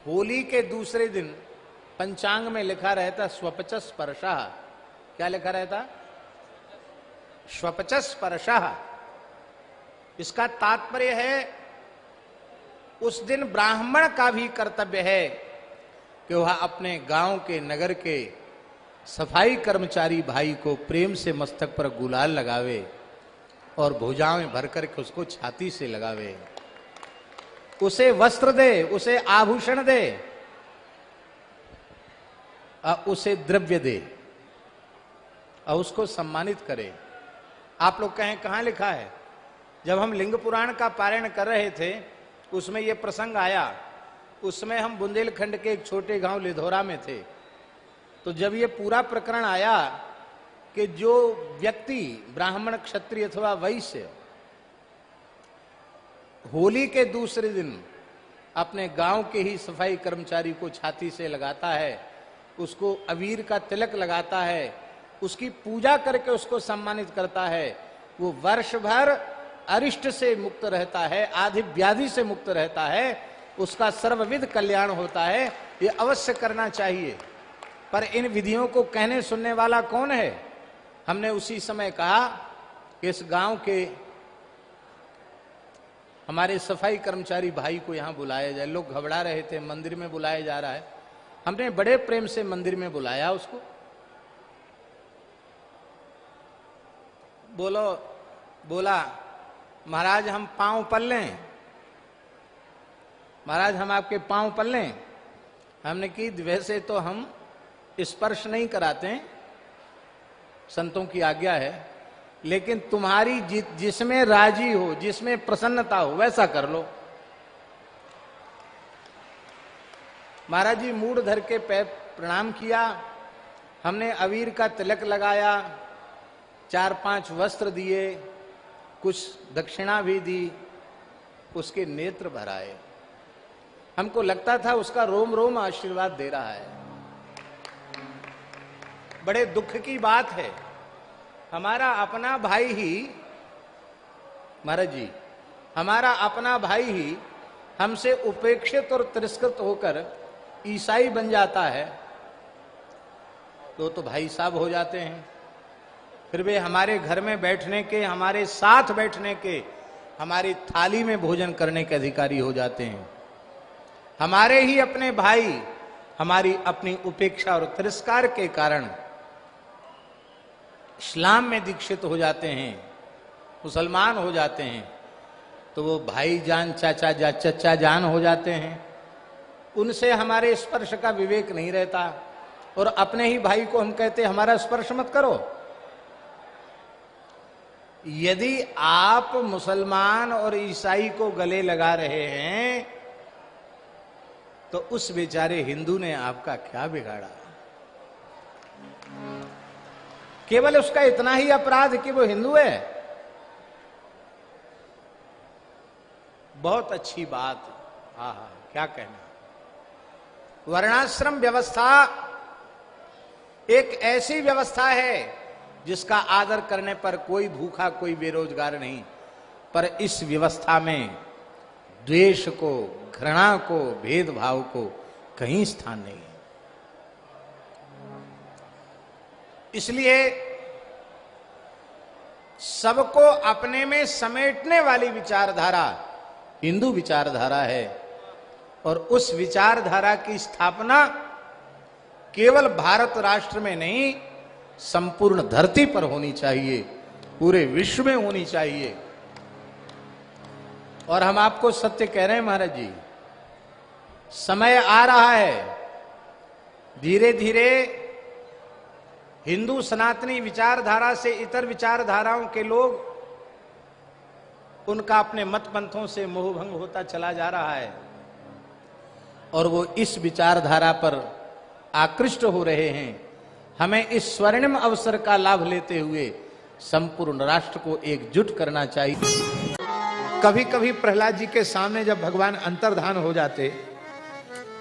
होली के दूसरे दिन पंचांग में लिखा रहता स्वपच स्पर्शः। क्या लिखा रहता? स्वपच स्पर्शः। इसका तात्पर्य है उस दिन ब्राह्मण का भी कर्तव्य है कि वह अपने गांव के, नगर के सफाई कर्मचारी भाई को प्रेम से मस्तक पर गुलाल लगावे और भुजाओं में भर करके उसको छाती से लगावे, उसे वस्त्र दे, उसे आभूषण दे, उसे द्रव्य दे और उसको सम्मानित करे। आप लोग कहें कहां लिखा है? जब हम लिंग पुराण का पारायण कर रहे थे उसमें यह प्रसंग आया। उसमें हम बुंदेलखंड के एक छोटे गांव लिधौरा में थे। तो जब ये पूरा प्रकरण आया कि जो व्यक्ति ब्राह्मण, क्षत्रिय अथवा वैश्य होली के दूसरे दिन अपने गांव के ही सफाई कर्मचारी को छाती से लगाता है, उसको अबीर का तिलक लगाता है, उसकी पूजा करके उसको सम्मानित करता है, वो वर्ष भर अरिष्ट से मुक्त रहता है, आदि व्याधि से मुक्त रहता है, उसका सर्वविध कल्याण होता है। ये अवश्य करना चाहिए। पर इन विधियों को कहने सुनने वाला कौन है? हमने उसी समय कहा कि इस गांव के हमारे सफाई कर्मचारी भाई को यहां बुलाया जाए। लोग घबरा रहे थे, मंदिर में बुलाया जा रहा है। हमने बड़े प्रेम से मंदिर में बुलाया उसको। बोला महाराज हम पांव पल लें, महाराज हम आपके पांव पल लें। हमने की वैसे तो हम स्पर्श नहीं कराते हैं, संतों की आज्ञा है, लेकिन तुम्हारी जिसमें राजी हो, जिसमें प्रसन्नता हो वैसा कर लो। महाराज जी मूढ़ धर के पैर प्रणाम किया। हमने अबीर का तिलक लगाया, 4-5 वस्त्र दिए, कुछ दक्षिणा भी दी, उसके नेत्र भराए। हमको लगता था उसका रोम रोम आशीर्वाद दे रहा है। बड़े दुख की बात है, हमारा अपना भाई ही, महाराज जी हमारा अपना भाई ही हमसे उपेक्षित और तिरस्कृत होकर ईसाई बन जाता है तो भाई साहब हो जाते हैं। फिर वे हमारे घर में बैठने के, हमारे साथ बैठने के, हमारी थाली में भोजन करने के अधिकारी हो जाते हैं। हमारे ही अपने भाई हमारी अपनी उपेक्षा और तिरस्कार के कारण इस्लाम में दीक्षित हो जाते हैं, मुसलमान हो जाते हैं, तो वो भाई जान, चचा जान हो जाते हैं। उनसे हमारे स्पर्श का विवेक नहीं रहता और अपने ही भाई को हम कहते हमारा स्पर्श मत करो। यदि आप मुसलमान और ईसाई को गले लगा रहे हैं तो उस बेचारे हिंदू ने आपका क्या बिगाड़ा? केवल उसका इतना ही अपराध कि वो हिंदू है। बहुत अच्छी बात, हाँ क्या कहना। वर्णाश्रम व्यवस्था एक ऐसी व्यवस्था है जिसका आदर करने पर कोई भूखा, कोई बेरोजगार नहीं। पर इस व्यवस्था में द्वेष को, घृणा को, भेदभाव को कहीं स्थान नहीं है। इसलिए सबको अपने में समेटने वाली विचारधारा हिंदू विचारधारा है और उस विचारधारा की स्थापना केवल भारत राष्ट्र में नहीं, संपूर्ण धरती पर होनी चाहिए, पूरे विश्व में होनी चाहिए। और हम आपको सत्य कह रहे हैं महाराज जी, समय आ रहा है, धीरे धीरे हिंदू सनातनी विचारधारा से इतर विचारधाराओं के लोग, उनका अपने मत पंथों से मोहभंग होता चला जा रहा है और वो इस विचारधारा पर आकृष्ट हो रहे हैं। हमें इस स्वर्णिम अवसर का लाभ लेते हुए संपूर्ण राष्ट्र को एकजुट करना चाहिए। कभी कभी प्रहलाद जी के सामने जब भगवान अंतर्धान हो जाते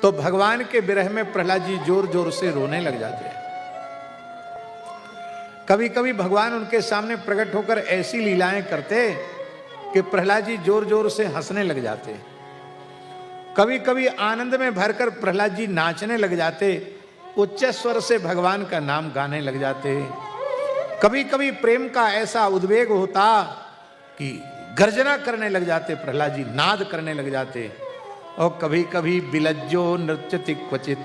तो भगवान के विरह में प्रहलाद जी जोर जोर से रोने लग जाते। कभी कभी भगवान उनके सामने प्रकट होकर ऐसी लीलाएं करते कि प्रहलाद जी जोर जोर से हंसने लग जाते। कभी कभी आनंद में भरकर प्रहलाद जी नाचने लग जाते, उच्च स्वर से भगवान का नाम गाने लग जाते। कभी कभी प्रेम का ऐसा उद्वेग होता कि गर्जना करने लग जाते प्रहलाद जी, नाद करने लग जाते। और कभी कभी बिलज्जो नृत्यति क्वचित,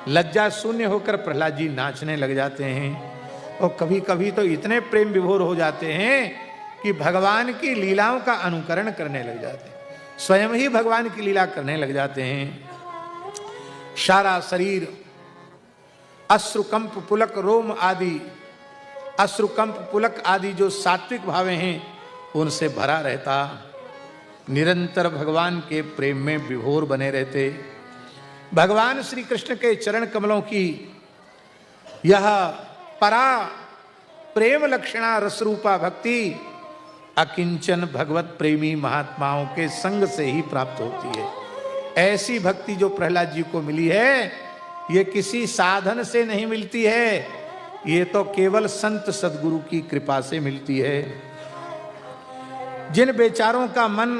लज्जा शून्य होकर प्रहलाद जी नाचने लग जाते हैं। और कभी कभी तो इतने प्रेम विभोर हो जाते हैं कि भगवान की लीलाओं का अनुकरण करने लग जाते हैं, स्वयं ही भगवान की लीला करने लग जाते हैं। सारा शरीर अश्रुकंप पुलक रोम आदि, अश्रुकंप पुलक आदि जो सात्विक भावें हैं उनसे भरा रहता, निरंतर भगवान के प्रेम में विभोर बने रहते। भगवान श्री कृष्ण के चरण कमलों की यह परा प्रेम लक्षणा रसरूपा भक्ति अकिंचन भगवत प्रेमी महात्माओं के संग से ही प्राप्त होती है। ऐसी भक्ति जो प्रहलाद जी को मिली है, ये किसी साधन से नहीं मिलती है, ये तो केवल संत सद्गुरु की कृपा से मिलती है। जिन बेचारों का मन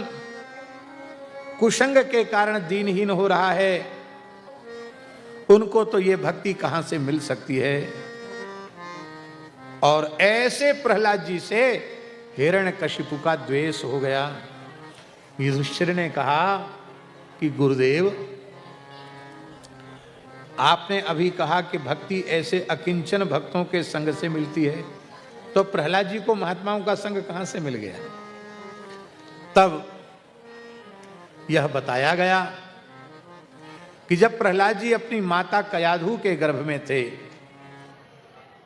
कुसंग के कारण दीनहीन हो रहा है, उनको तो ये भक्ति कहां से मिल सकती है। और ऐसे प्रहलाद जी से हिरण्यकशिपु का द्वेष हो गया। युधिष्ठिर ने कहा कि गुरुदेव, आपने अभी कहा कि भक्ति ऐसे अकिंचन भक्तों के संग से मिलती है, तो प्रहलाद जी को महात्माओं का संग कहां से मिल गया? तब यह बताया गया कि जब प्रहलाद जी अपनी माता कयाधु के गर्भ में थे,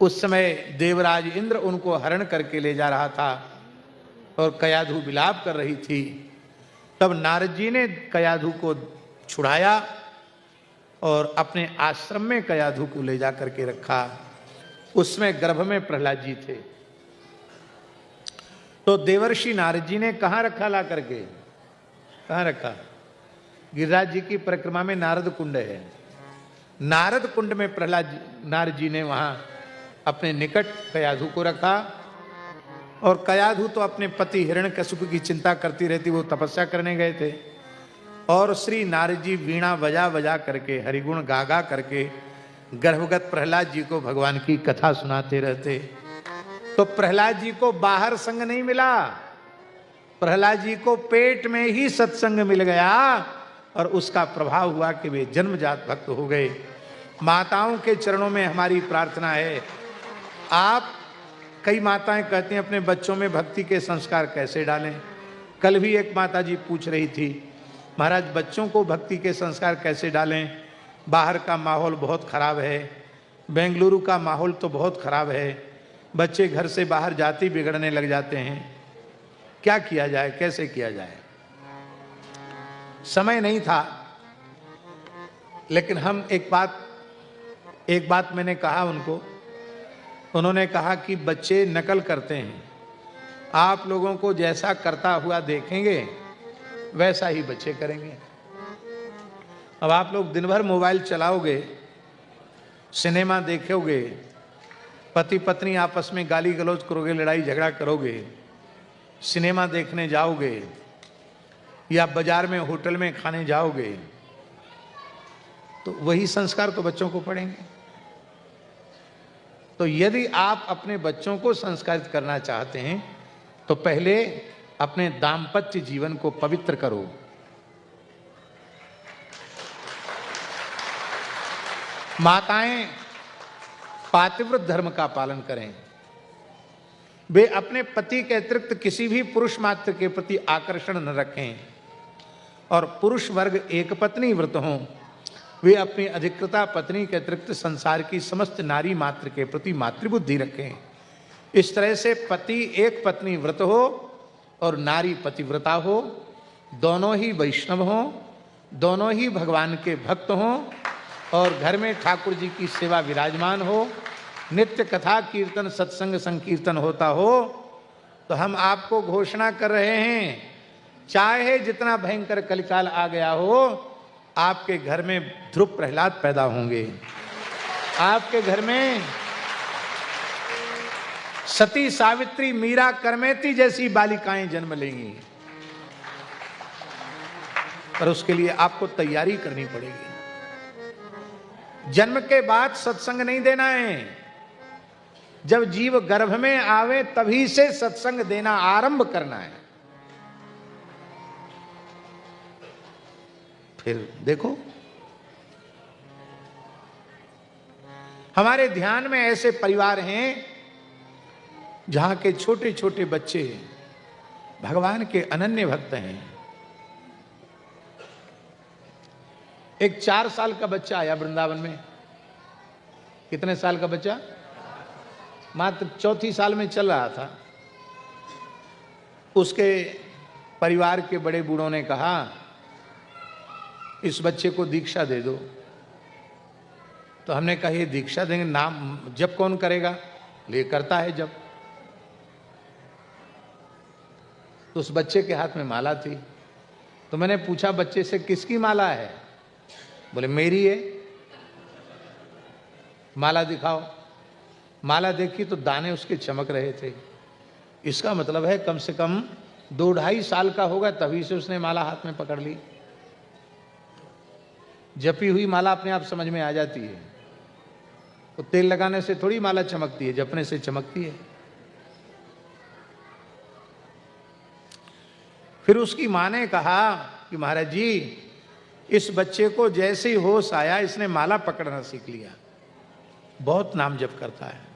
उस समय देवराज इंद्र उनको हरण करके ले जा रहा था और कयाधु विलाप कर रही थी। तब नारद जी ने कयाधु को छुड़ाया और अपने आश्रम में कयाधु को ले जा करके रखा। उसमें गर्भ में प्रहलाद जी थे। तो देवर्षि नारद जी ने कहां रखा ला करके? कहां रखा? गिरिराज जी की परिक्रमा में नारद कुंड है, नारद कुंड में प्रहलाद नारद जी ने वहां अपने निकट कयाधु को रखा। और कयाधु तो अपने पति हिरण्यकशिपु की चिंता करती रहती, वो तपस्या करने गए थे। और श्री नारद जी वीणा बजा बजा करके, हरिगुण गा गा करके गर्भगत प्रहलाद जी को भगवान की कथा सुनाते रहते। तो प्रहलाद जी को बाहर संग नहीं मिला, प्रहलाद जी को पेट में ही सत्संग मिल गया और उसका प्रभाव हुआ कि वे जन्मजात भक्त हो गए। माताओं के चरणों में हमारी प्रार्थना है। आप, कई माताएं कहती हैं अपने बच्चों में भक्ति के संस्कार कैसे डालें। कल भी एक माता जी पूछ रही थी, महाराज बच्चों को भक्ति के संस्कार कैसे डालें? बाहर का माहौल बहुत खराब है, बेंगलुरु का माहौल तो बहुत खराब है, बच्चे घर से बाहर जाते ही बिगड़ने लग जाते हैं, क्या किया जाए, कैसे किया जाए? समय नहीं था, लेकिन हम एक बात मैंने कहा उनको। उन्होंने कहा कि बच्चे नकल करते हैं, आप लोगों को जैसा करता हुआ देखेंगे वैसा ही बच्चे करेंगे। अब आप लोग दिन भर मोबाइल चलाओगे, सिनेमा देखोगे, पति पत्नी आपस में गाली गलौज करोगे, लड़ाई झगड़ा करोगे, सिनेमा देखने जाओगे या बाजार में होटल में खाने जाओगे, तो वही संस्कार तो बच्चों को पड़ेंगे। तो यदि आप अपने बच्चों को संस्कारित करना चाहते हैं तो पहले अपने दाम्पत्य जीवन को पवित्र करो। माताएं पातिव्रत धर्म का पालन करें, वे अपने पति के अतिरिक्त किसी भी पुरुष मात्र के प्रति आकर्षण न रखें और पुरुष वर्ग एक पत्नी व्रत हों। वे अपनी अधिकृता पत्नी के अतिरिक्त संसार की समस्त नारी मात्र के प्रति मातृबुद्धि रखें। इस तरह से पति एक पत्नी व्रत हो और नारी पतिव्रता हो, दोनों ही वैष्णव हों, दोनों ही भगवान के भक्त हों और घर में ठाकुर जी की सेवा विराजमान हो, नित्य कथा कीर्तन सत्संग संकीर्तन होता हो। तो हम आपको घोषणा कर रहे हैं, चाहे जितना भयंकर कलिकाल आ गया हो, आपके घर में ध्रुव प्रहलाद पैदा होंगे, आपके घर में सती सावित्री मीरा करमेती जैसी बालिकाएं जन्म लेंगी। पर उसके लिए आपको तैयारी करनी पड़ेगी। जन्म के बाद सत्संग नहीं देना है, जब जीव गर्भ में आवे तभी से सत्संग देना आरंभ करना है। फिर देखो, हमारे ध्यान में ऐसे परिवार हैं जहां के छोटे छोटे बच्चे भगवान के अनन्य भक्त हैं। एक 4 साल का बच्चा आया वृंदावन में। कितने साल का बच्चा? मात्र 4थी साल में चल रहा था। उसके परिवार के बड़े बूढ़ों ने कहा, इस बच्चे को दीक्षा दे दो। तो हमने कहा, ये दीक्षा देंगे, नाम जप कौन करेगा? ले करता है जप। तो उस बच्चे के हाथ में माला थी। तो मैंने पूछा बच्चे से, किसकी माला है? बोले मेरी है। माला दिखाओ। माला देखी तो दाने उसके चमक रहे थे। इसका मतलब है कम से कम 2-2.5 साल का होगा, तभी से उसने माला हाथ में पकड़ ली। जपी हुई माला अपने आप समझ में आ जाती है। तो तेल लगाने से थोड़ी माला चमकती है, जपने से चमकती है। फिर उसकी मां ने कहा कि महाराज जी, इस बच्चे को जैसे ही होश आया इसने माला पकड़ना सीख लिया, बहुत नाम जप करता है।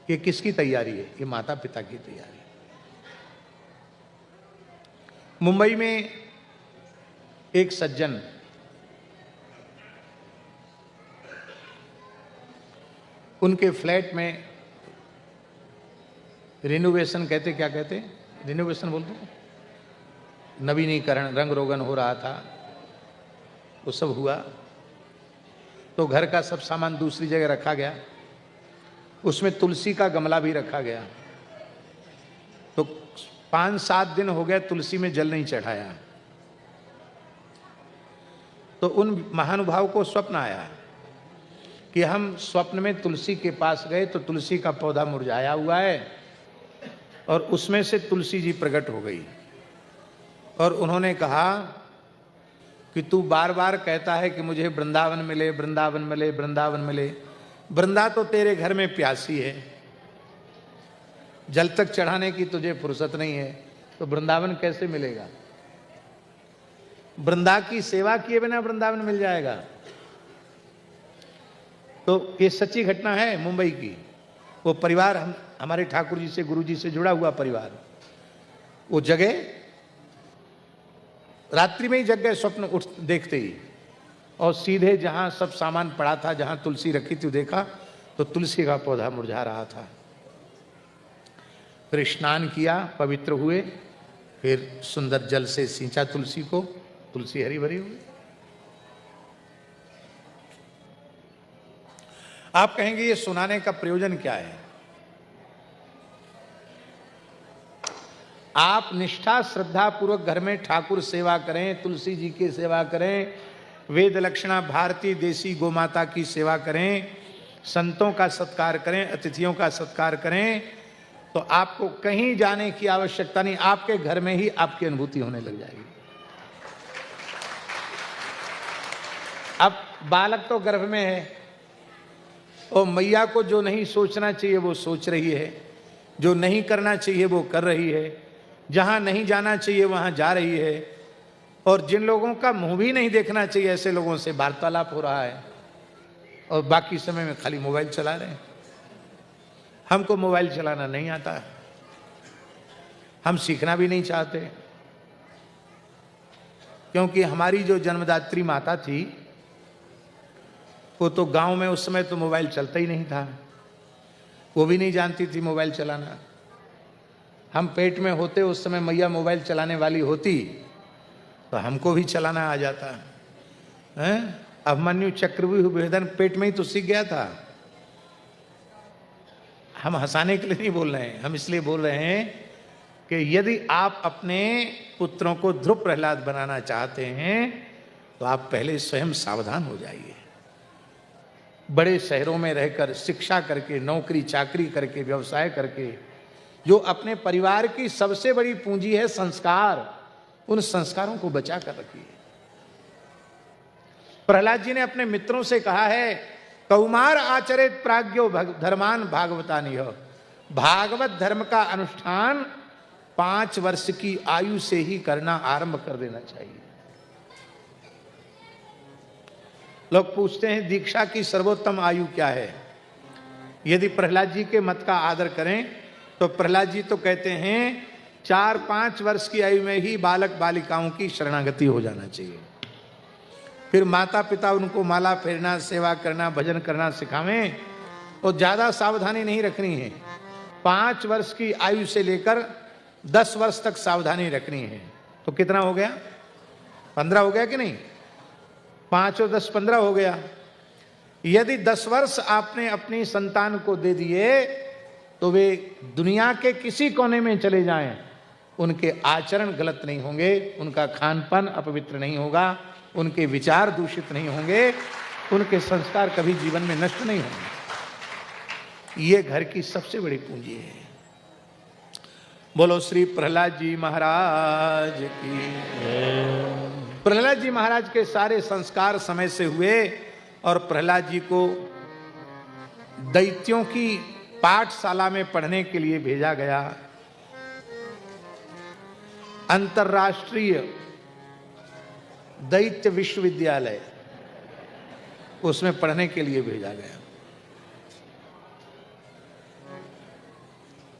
ये किसकी तैयारी है? ये माता पिता की तैयारी। मुंबई में एक सज्जन उनके फ्लैट में रिनोवेशन कहते, क्या कहते, रिनोवेशन बोलते, नवीनीकरण, रंग रोगन हो रहा था, वो सब हुआ। तो घर का सब सामान दूसरी जगह रखा गया, उसमें तुलसी का गमला भी रखा गया। तो 5-7 दिन हो गए तुलसी में जल नहीं चढ़ाया। तो उन महानुभाव को स्वप्न आया कि हम स्वप्न में तुलसी के पास गए तो तुलसी का पौधा मुरझाया हुआ है और उसमें से तुलसी जी प्रकट हो गई। और उन्होंने कहा कि तू बार बार कहता है कि मुझे वृंदावन मिले, वृंदावन मिले, वृंदावन मिले। वृंदा तो तेरे घर में प्यासी है, जल तक चढ़ाने की तुझे फुर्सत नहीं है, तो वृंदावन कैसे मिलेगा? वृंदा की सेवा किए बिना वृंदावन मिल जाएगा? तो ये सच्ची घटना है मुंबई की। वो परिवार, हमारे ठाकुर जी से, गुरु जी से जुड़ा हुआ परिवार, वो जगह रात्रि में ही जग गए स्वप्न उठ देखते ही, और सीधे जहां सब सामान पड़ा था, जहां तुलसी रखी थी, देखा तो तुलसी का पौधा मुरझा रहा था। फिर स्नान किया, पवित्र हुए, फिर सुंदर जल से सींचा तुलसी को, तुलसी हरी भरी हुई। आप कहेंगे ये सुनाने का प्रयोजन क्या है? आप निष्ठा श्रद्धा पूर्वक घर में ठाकुर सेवा करें, तुलसी जी की सेवा करें, वेद लक्षणा भारतीय देसी गोमाता की सेवा करें, संतों का सत्कार करें, अतिथियों का सत्कार करें, तो आपको कहीं जाने की आवश्यकता नहीं, आपके घर में ही आपकी अनुभूति होने लग जाएगी। अब बालक तो गर्भ में है और मैया को जो नहीं सोचना चाहिए वो सोच रही है, जो नहीं करना चाहिए वो कर रही है, जहां नहीं जाना चाहिए वहां जा रही है, और जिन लोगों का मुंह भी नहीं देखना चाहिए ऐसे लोगों से वार्तालाप हो रहा है, और बाकी समय में खाली मोबाइल चला रहे हैं। हमको मोबाइल चलाना नहीं आता, हम सीखना भी नहीं चाहते, क्योंकि हमारी जो जन्मदात्री माता थी वो तो गांव में उस समय तो मोबाइल चलता ही नहीं था, वो भी नहीं जानती थी मोबाइल चलाना। हम पेट में होते उस समय मैया मोबाइल चलाने वाली होती तो हमको भी चलाना आ जाता है। अभिमन्यु चक्रव्यूह पेट में ही तो सीख गया था। हम हंसाने के लिए नहीं बोल रहे हैं, हम इसलिए बोल रहे हैं कि यदि आप अपने पुत्रों को ध्रुव प्रहलाद बनाना चाहते हैं तो आप पहले स्वयं सावधान हो जाइए। बड़े शहरों में रहकर शिक्षा करके, नौकरी चाकरी करके, व्यवसाय करके जो अपने परिवार की सबसे बड़ी पूंजी है संस्कार, उन संस्कारों को बचा कर रखिए। प्रहलाद जी ने अपने मित्रों से कहा है, कौमार आचरित प्राज्ञो धर्मान भागवतानिह, भागवत धर्म का अनुष्ठान 5 वर्ष की आयु से ही करना आरंभ कर देना चाहिए। लोग पूछते हैं दीक्षा की सर्वोत्तम आयु क्या है? यदि प्रहलाद जी के मत का आदर करें तो प्रहलाद जी तो कहते हैं 4-5 वर्ष की आयु में ही बालक बालिकाओं की शरणागति हो जाना चाहिए। फिर माता पिता उनको माला फेरना, सेवा करना, भजन करना सिखावें और ज्यादा सावधानी नहीं रखनी है। 5 वर्ष की आयु से लेकर 10 वर्ष तक सावधानी रखनी है। तो कितना हो गया? 15 हो गया कि नहीं? 5 और 10 15 हो गया। यदि 10 वर्ष आपने अपनी संतान को दे दिए तो वे दुनिया के किसी कोने में चले जाएं, उनके आचरण गलत नहीं होंगे, उनका खानपान अपवित्र नहीं होगा, उनके विचार दूषित नहीं होंगे, उनके संस्कार कभी जीवन में नष्ट नहीं होंगे। ये घर की सबसे बड़ी पूंजी है। बोलो श्री प्रहलाद जी महाराज की। प्रहलाद जी महाराज के सारे संस्कार समय से हुए और प्रहलाद जी को दैत्यों की पाठशाला में पढ़ने के लिए भेजा गया। अंतर्राष्ट्रीय दैत्य विश्वविद्यालय, उसमें पढ़ने के लिए भेजा गया।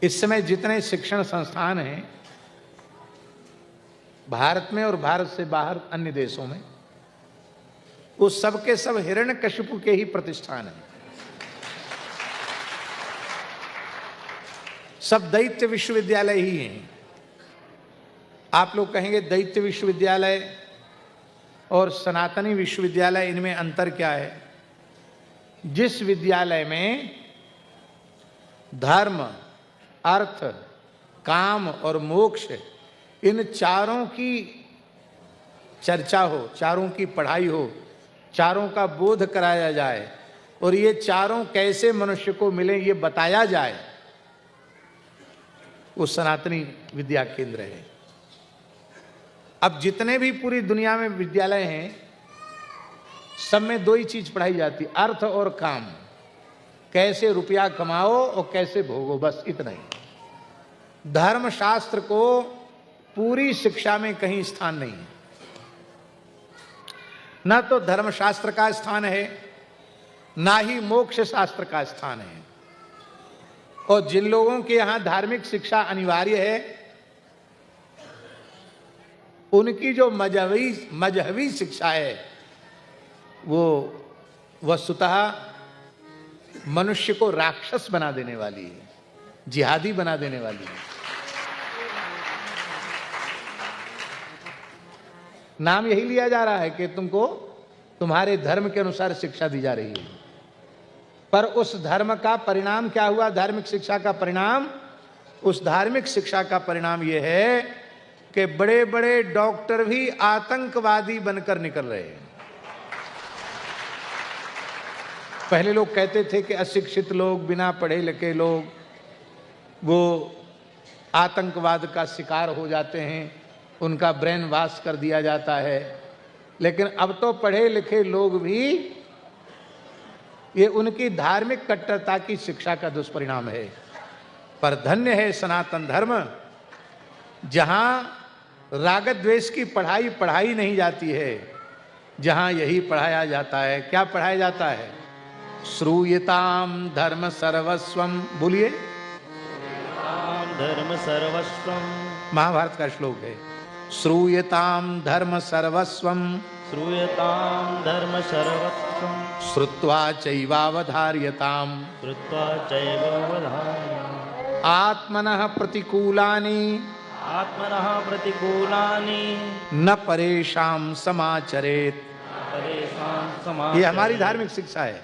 इस समय जितने शिक्षण संस्थान हैं भारत में और भारत से बाहर अन्य देशों में, वो सब के सब हिरण्यकशिपु के ही प्रतिष्ठान हैं। सब दैत्य विश्वविद्यालय ही हैं। आप लोग कहेंगे दैत्य विश्वविद्यालय और सनातनी विश्वविद्यालय, इनमें अंतर क्या है? जिस विद्यालय में धर्म, अर्थ, काम और मोक्ष, इन चारों की चर्चा हो, चारों की पढ़ाई हो, चारों का बोध कराया जाए और ये चारों कैसे मनुष्य को मिले ये बताया जाए, वो सनातनी विद्या केंद्र है। अब जितने भी पूरी दुनिया में विद्यालय हैं, सब में 2 ही चीज पढ़ाई जाती, अर्थ और काम। कैसे रुपया कमाओ और कैसे भोगो, बस इतना ही। धर्मशास्त्र को पूरी शिक्षा में कहीं स्थान नहीं है। ना तो धर्मशास्त्र का स्थान है, ना ही मोक्ष शास्त्र का स्थान है। और जिन लोगों के यहां धार्मिक शिक्षा अनिवार्य है, उनकी जो मजहबी शिक्षा है वो वस्तुतः मनुष्य को राक्षस बना देने वाली है, जिहादी बना देने वाली है। नाम यही लिया जा रहा है कि तुमको तुम्हारे धर्म के अनुसार शिक्षा दी जा रही है, पर उस धर्म का परिणाम क्या हुआ? धार्मिक शिक्षा का परिणाम, उस धार्मिक शिक्षा का परिणाम यह है कि बड़े बड़े डॉक्टर भी आतंकवादी बनकर निकल रहे हैं। पहले लोग कहते थे कि अशिक्षित लोग, बिना पढ़े लिखे लोग, वो आतंकवाद का शिकार हो जाते हैं, उनका ब्रेन वॉश कर दिया जाता है। लेकिन अब तो पढ़े लिखे लोग भी, ये उनकी धार्मिक कट्टरता की शिक्षा का दुष्परिणाम है। पर धन्य है सनातन धर्म, जहां राग द्वेष की पढ़ाई नहीं जाती है, जहां यही पढ़ाया जाता है। क्या पढ़ाया जाता है? श्रूयताम धर्म सर्वस्वम। बोलिए, धर्म सर्वस्वम। महाभारत का श्लोक है। श्रूयताम धर्म सर्वस्वम, श्रूयताम धर्म सर्वस्वम, श्रुत्वा चैवावधार्यताम, श्रुत्वा चैवावधार्यताम, आत्मनः प्रतिकूलानि, आत्मनः प्रतिकूलानि, न परेषां समाचरेत। परेषां समाचरेत। ये हमारी धार्मिक शिक्षा है।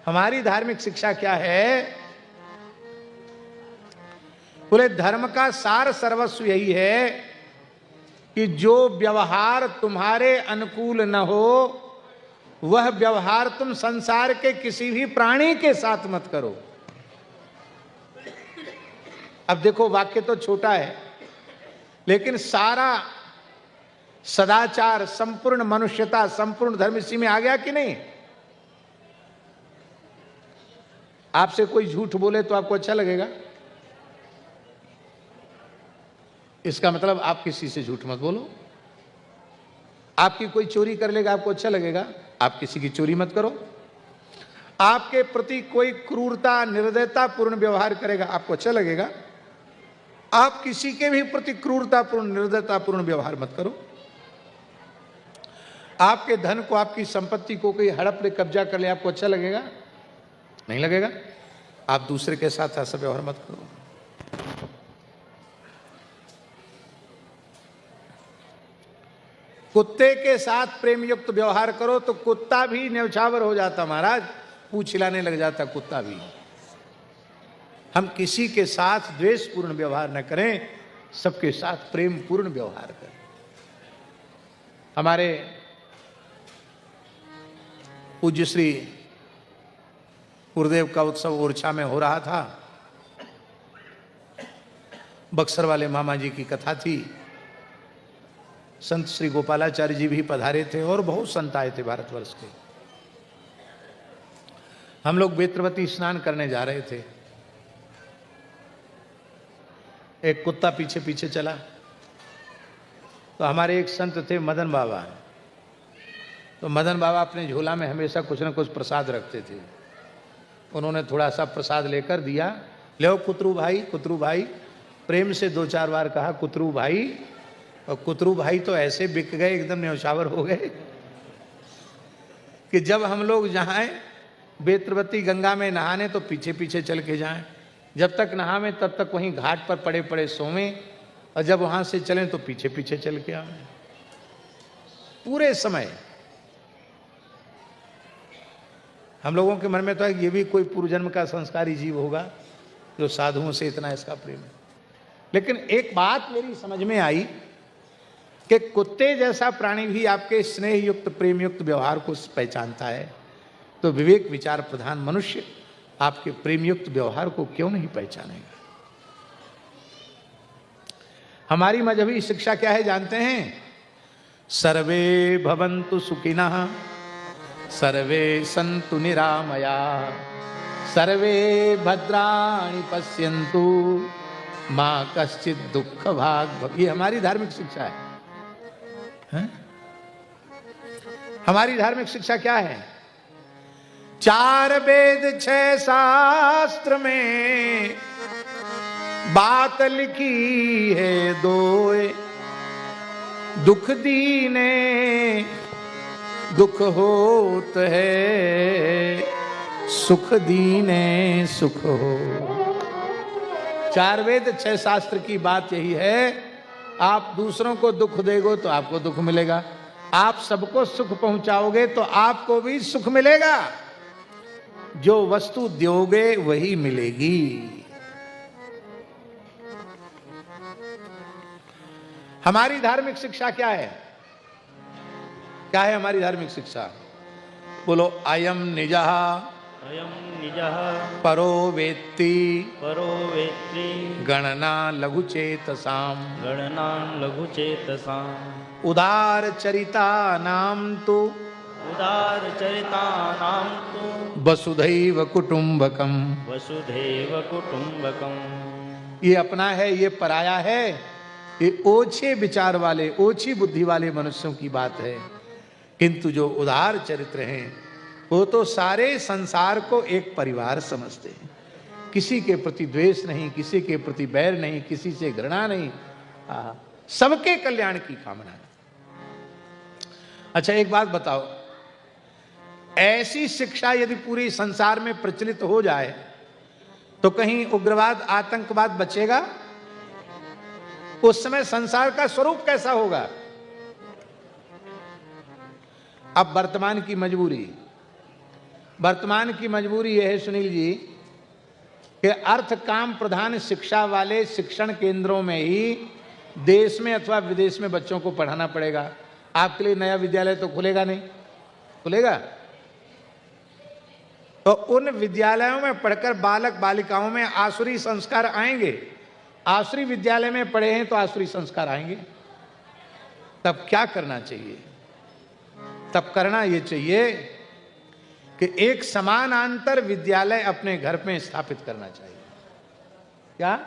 हमारी धार्मिक शिक्षा क्या है? बोले धर्म का सार सर्वस्व यही है कि जो व्यवहार तुम्हारे अनुकूल न हो, वह व्यवहार तुम संसार के किसी भी प्राणी के साथ मत करो। अब देखो वाक्य तो छोटा है, लेकिन सारा सदाचार, संपूर्ण मनुष्यता, संपूर्ण धर्म इसी में आ गया कि नहीं? आपसे कोई झूठ बोले तो आपको अच्छा लगेगा? इसका मतलब आप किसी से झूठ मत बोलो। आपकी कोई चोरी कर लेगा, आपको अच्छा लगेगा? आप किसी की चोरी मत करो। आपके प्रति कोई क्रूरता, निर्दयता पूर्ण व्यवहार करेगा, आपको अच्छा लगेगा? आप किसी के भी प्रति क्रूरतापूर्ण, निर्दयतापूर्ण व्यवहार मत करो। आपके धन को, आपकी संपत्ति को कोई हड़प ले, कब्जा कर ले, आपको अच्छा लगेगा? नहीं लगेगा। आप दूसरे के साथ ऐसा व्यवहार मत करो। कुत्ते के साथ प्रेम युक्त व्यवहार करो तो कुत्ता भी न्यौछावर हो जाता महाराज, पूंछ हिलाने लग जाता कुत्ता भी। हम किसी के साथ द्वेषपूर्ण व्यवहार न करें, सबके साथ प्रेम पूर्ण व्यवहार करें। हमारे पूज्य श्री गुरुदेव का उत्सव ओरछा में हो रहा था। बक्सर वाले मामा जी की कथा थी। संत श्री गोपालाचार्य जी भी पधारे थे और बहुत संत आए थे भारतवर्ष के। हम लोग बेत्रवती स्नान करने जा रहे थे। एक कुत्ता पीछे पीछे चला, तो हमारे एक संत थे मदन बाबा। तो मदन बाबा अपने झोला में हमेशा कुछ न कुछ प्रसाद रखते थे। उन्होंने थोड़ा सा प्रसाद लेकर दिया। लो कुतरू भाई, कुतरू भाई, प्रेम से 2-4 बार कहा कुतरू भाई। और कुतरू भाई तो ऐसे बिक गए, एकदम न्यौछावर हो गए कि जब हम लोग जाएं बेत्रवती गंगा में नहाने तो पीछे पीछे चल के जाएं, जब तक नहावें तब तक वहीं घाट पर पड़े पड़े सोवें, और जब वहां से चलें तो पीछे पीछे चल के आवें पूरे समय। हम लोगों के मन में तो है कि ये भी कोई पूर्वजन्म का संस्कारी जीव होगा जो साधुओं से इतना इसका प्रेम है। लेकिन एक बात मेरी समझ में आई कि कुत्ते जैसा प्राणी भी आपके स्नेह युक्त, प्रेम युक्त व्यवहार को पहचानता है, तो विवेक विचार प्रधान मनुष्य आपके प्रेम युक्त व्यवहार को क्यों नहीं पहचानेगा? हमारी मजहबी शिक्षा क्या है जानते हैं? सर्वे भवन्तु सुखिनः, सर्वे सन्तु निरामया, सर्वे भद्राणि पश्यन्तु, मां कश्चित दुख भाग भव। ये हमारी धार्मिक शिक्षा है? हमारी धार्मिक शिक्षा क्या है? 4 वेद 6 शास्त्र में बात लिखी है 2, दुख दीने दुख होत है, सुख दीने सुख हो। 4 वेद 6 शास्त्र की बात यही है, आप दूसरों को दुख देगो तो आपको दुख मिलेगा, आप सबको सुख पहुंचाओगे तो आपको भी सुख मिलेगा। जो वस्तु दोगे वही मिलेगी। हमारी धार्मिक शिक्षा क्या है? क्या है हमारी धार्मिक शिक्षा? बोलो, अयम निजः अयम निजः परो वेत्ति परो वेत्ति गणना लघु चेतसाम, गणना लघु चेतसाम, उदार चरिता नाम तो उदार चरितानां तु वसुधैव कुटुंबकम। वसुधैव कुटुंबकम। ये अपना है, ये पराया है, ये ओछे विचार वाले, ओछी बुद्धि वाले मनुष्यों की बात है। किंतु जो उदार चरित्र हैं वो तो सारे संसार को एक परिवार समझते हैं। किसी के प्रति द्वेष नहीं, किसी के प्रति बैर नहीं, किसी से घृणा नहीं, सबके कल्याण की कामना है। अच्छा एक बात बताओ, ऐसी शिक्षा यदि पूरी संसार में प्रचलित हो जाए तो कहीं उग्रवाद, आतंकवाद बचेगा? उस समय संसार का स्वरूप कैसा होगा? अब वर्तमान की मजबूरी यह है सुनील जी कि अर्थ काम प्रधान शिक्षा वाले शिक्षण केंद्रों में ही देश में अथवा विदेश में बच्चों को पढ़ाना पड़ेगा। आपके लिए नया विद्यालय तो खुलेगा नहीं, खुलेगा? तो उन विद्यालयों में पढ़कर बालक बालिकाओं में आसुरी संस्कार आएंगे आसुरी विद्यालय में पढ़े हैं तो आसुरी संस्कार आएंगे। तब क्या करना चाहिए? तब करना यह चाहिए कि एक समानांतर विद्यालय अपने घर में स्थापित करना चाहिए। क्या?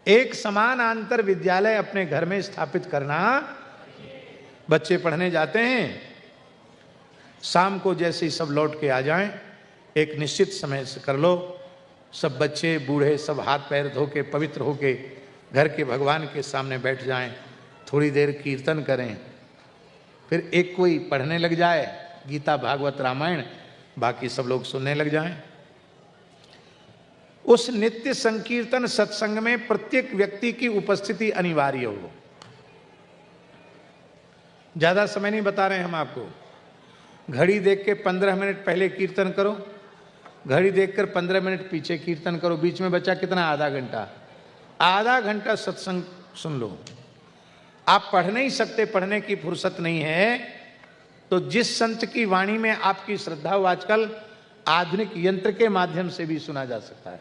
एक समानांतर विद्यालय अपने घर में स्थापित करना। बच्चे पढ़ने जाते हैं, शाम को जैसे ही सब लौट के आ जाएं, एक निश्चित समय से कर लो, सब बच्चे बूढ़े सब हाथ पैर धो के पवित्र होके घर के भगवान के सामने बैठ जाएं, थोड़ी देर कीर्तन करें, फिर एक कोई पढ़ने लग जाए गीता भागवत रामायण, बाकी सब लोग सुनने लग जाएं। उस नित्य संकीर्तन सत्संग में प्रत्येक व्यक्ति की उपस्थिति अनिवार्य हो। ज्यादा समय नहीं बता रहे हैं हम आपको। घड़ी देख के 15 मिनट पहले कीर्तन करो, घड़ी देखकर 15 मिनट पीछे कीर्तन करो, बीच में बचा कितना? आधा घंटा। आधा घंटा सत्संग सुन लो। आप पढ़ नहीं सकते, पढ़ने की फुर्सत नहीं है, तो जिस संत की वाणी में आपकी श्रद्धा हो, आजकल आधुनिक यंत्र के माध्यम से भी सुना जा सकता है,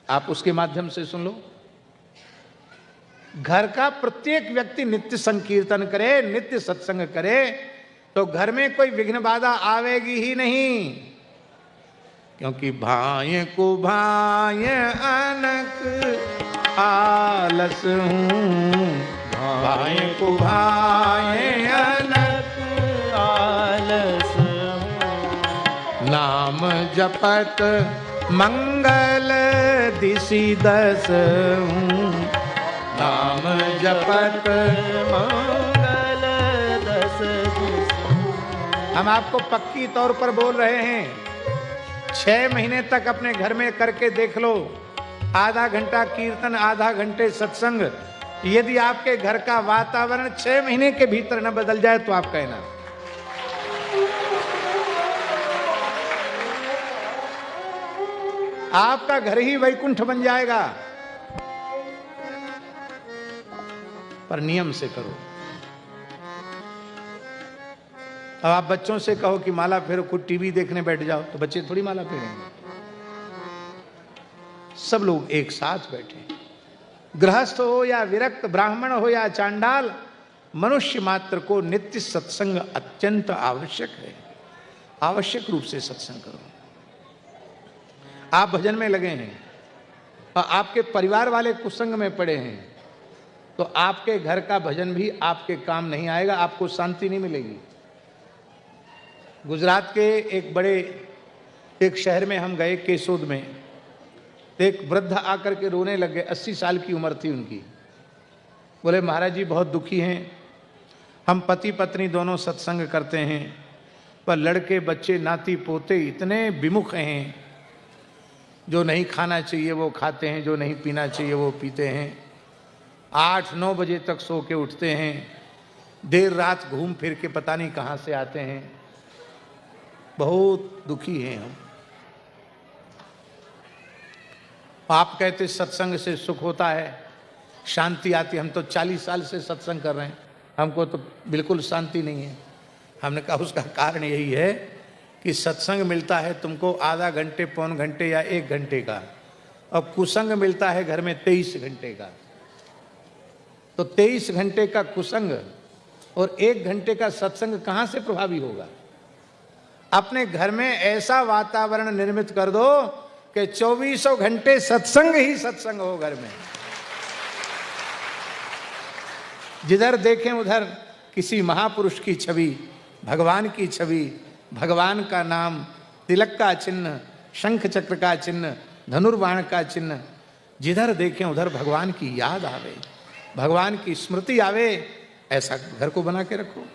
आप उसके माध्यम से सुन लो। घर का प्रत्येक व्यक्ति नित्य संकीर्तन करे, नित्य सत्संग करे, तो घर में कोई विघ्न बाधा आवेगी ही नहीं। क्योंकि भाय को भाय अनक आलस हूँ, भाय को भाय अनक आलस नाम जपत मंगल दिशि दस हूँ, नाम जपत मंगल दस दिस। हम आपको पक्की तौर पर बोल रहे हैं, 6 महीने तक अपने घर में करके देख लो। आधा घंटा कीर्तन, आधा घंटे सत्संग। यदि आपके घर का वातावरण 6 महीने के भीतर न बदल जाए तो आप कहना। आपका घर ही वैकुंठ बन जाएगा। पर नियम से करो। अब आप बच्चों से कहो कि माला फेरो, खुद टीवी देखने बैठ जाओ, तो बच्चे थोड़ी माला फेरेंगे। सब लोग एक साथ बैठे, गृहस्थ हो या विरक्त, ब्राह्मण हो या चांडाल, मनुष्य मात्र को नित्य सत्संग अत्यंत आवश्यक है। आवश्यक रूप से सत्संग करो। आप भजन में लगे हैं और आपके परिवार वाले कुसंग में पड़े हैं, तो आपके घर का भजन भी आपके काम नहीं आएगा, आपको शांति नहीं मिलेगी। गुजरात के एक शहर में हम गए, केसोद में, तो एक वृद्ध आकर के रोने लगे। 80 साल की उम्र थी उनकी। बोले महाराज जी बहुत दुखी हैं, हम पति पत्नी दोनों सत्संग करते हैं, पर लड़के बच्चे नाती पोते इतने विमुख हैं, जो नहीं खाना चाहिए वो खाते हैं, जो नहीं पीना चाहिए वो पीते हैं, 8-9 बजे तक सो के उठते हैं, देर रात घूम फिर के पता नहीं कहाँ से आते हैं। बहुत दुखी हैं हम। आप कहते सत्संग से सुख होता है, शांति आती। हम तो 40 साल से सत्संग कर रहे हैं, हमको तो बिल्कुल शांति नहीं है। हमने कहा उसका कारण यही है कि सत्संग मिलता है तुमको आधा घंटे, पौन घंटे या 1 घंटे का, और कुसंग मिलता है घर में 23 घंटे का। तो 23 घंटे का कुसंग और 1 घंटे का सत्संग कहाँ से प्रभावी होगा? अपने घर में ऐसा वातावरण निर्मित कर दो कि 24 घंटे सत्संग ही सत्संग हो घर में। जिधर देखें उधर किसी महापुरुष की छवि, भगवान की छवि, भगवान का नाम, तिलक का चिन्ह, शंख चक्र का चिन्ह, धनुर्बाण का चिन्ह, जिधर देखें उधर भगवान की याद आवे, भगवान की स्मृति आवे, ऐसा घर को बना के रखो।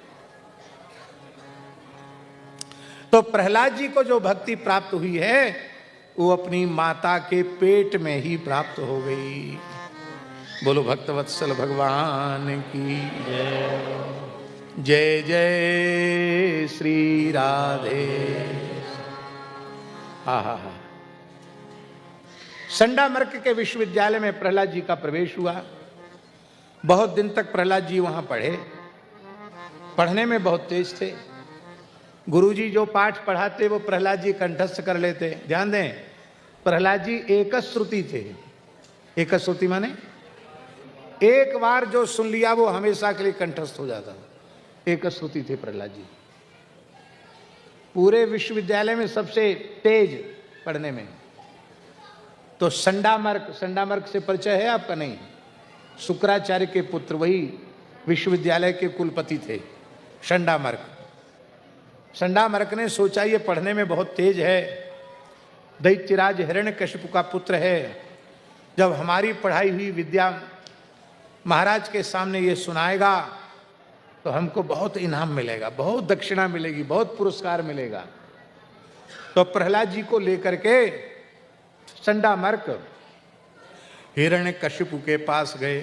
तो प्रहलाद जी को जो भक्ति प्राप्त हुई है वो अपनी माता के पेट में ही प्राप्त हो गई। बोलो भक्तवत्सल भगवान की जय जय श्री राधे। हा। संडामर्क के विश्वविद्यालय में प्रहलाद जी का प्रवेश हुआ। बहुत दिन तक प्रहलाद जी वहां पढ़े, पढ़ने में बहुत तेज थे। गुरुजी जो पाठ पढ़ाते वो प्रहलाद जी कंठस्थ कर लेते। ध्यान दें, प्रहलाद जी एकश्रुति थे। एकश्रुति माने एक बार जो सुन लिया वो हमेशा के लिए कंठस्थ हो जाता। एकश्रुति थे प्रहलाद जी। पूरे विश्वविद्यालय में सबसे तेज पढ़ने में। तो संडामर्क से परिचय है आपका? नहीं। शुक्राचार्य के पुत्र, वही विश्वविद्यालय के कुलपति थे संडामर्क। संडामर्क ने सोचा ये पढ़ने में बहुत तेज है, दैत्यराज हिरण्यकशिपु का पुत्र है, जब हमारी पढ़ाई हुई विद्या महाराज के सामने ये सुनाएगा तो हमको बहुत इनाम मिलेगा, बहुत दक्षिणा मिलेगी, बहुत पुरस्कार मिलेगा। तो प्रहलाद जी को लेकर के संडामर्क हिरण्यकशिपु के पास गए।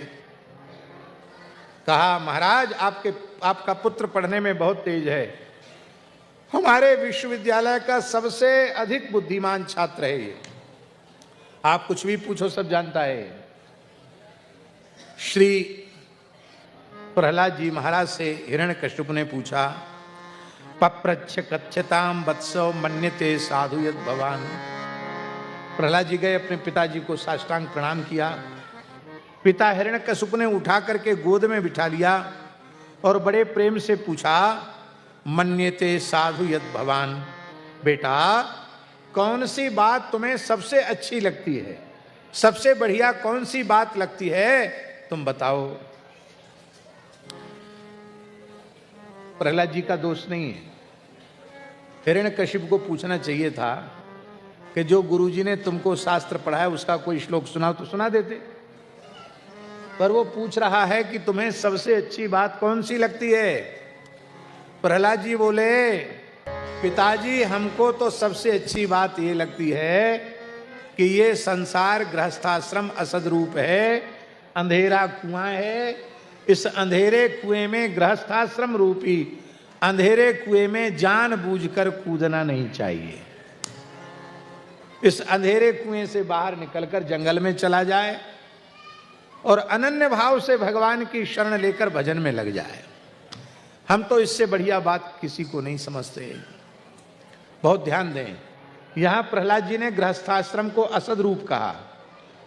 कहा महाराज आपका पुत्र पढ़ने में बहुत तेज है, हमारे विश्वविद्यालय का सबसे अधिक बुद्धिमान छात्र है ये, आप कुछ भी पूछो सब जानता है। श्री प्रहलाद जी महाराज से हिरण्यकशिपु ने पूछा, पप्रच्छ कथ्यताम वत्सो मन्यते साधु यद भवान। प्रहलाद जी गए, अपने पिताजी को साष्टांग प्रणाम किया। पिता हिरण्यकशिपु ने उठा करके गोद में बिठा लिया और बड़े प्रेम से पूछा, मन्यते साधु यद भवान, बेटा कौन सी बात तुम्हें सबसे अच्छी लगती है, सबसे बढ़िया कौन सी बात लगती है, तुम बताओ। प्रहलाद जी का दोष नहीं है। हिरण्यकशिपु को पूछना चाहिए था कि जो गुरुजी ने तुमको शास्त्र पढ़ाया उसका कोई श्लोक सुनाओ तो सुना देते, पर वो पूछ रहा है कि तुम्हें सबसे अच्छी बात कौन सी लगती है। प्रहलाद जी बोले, पिताजी हमको तो सबसे अच्छी बात ये लगती है कि ये संसार गृहस्थाश्रम असद रूप है, अंधेरा कुआं है, इस अंधेरे कुएं में गृहस्थाश्रम रूपी अंधेरे कुएं में जानबूझकर कूदना नहीं चाहिए। इस अंधेरे कुएं से बाहर निकलकर जंगल में चला जाए और अनन्य भाव से भगवान की शरण लेकर भजन में लग जाए। हम तो इससे बढ़िया बात किसी को नहीं समझते। बहुत ध्यान दें, यहां प्रहलाद जी ने गृहस्थाश्रम को असद रूप कहा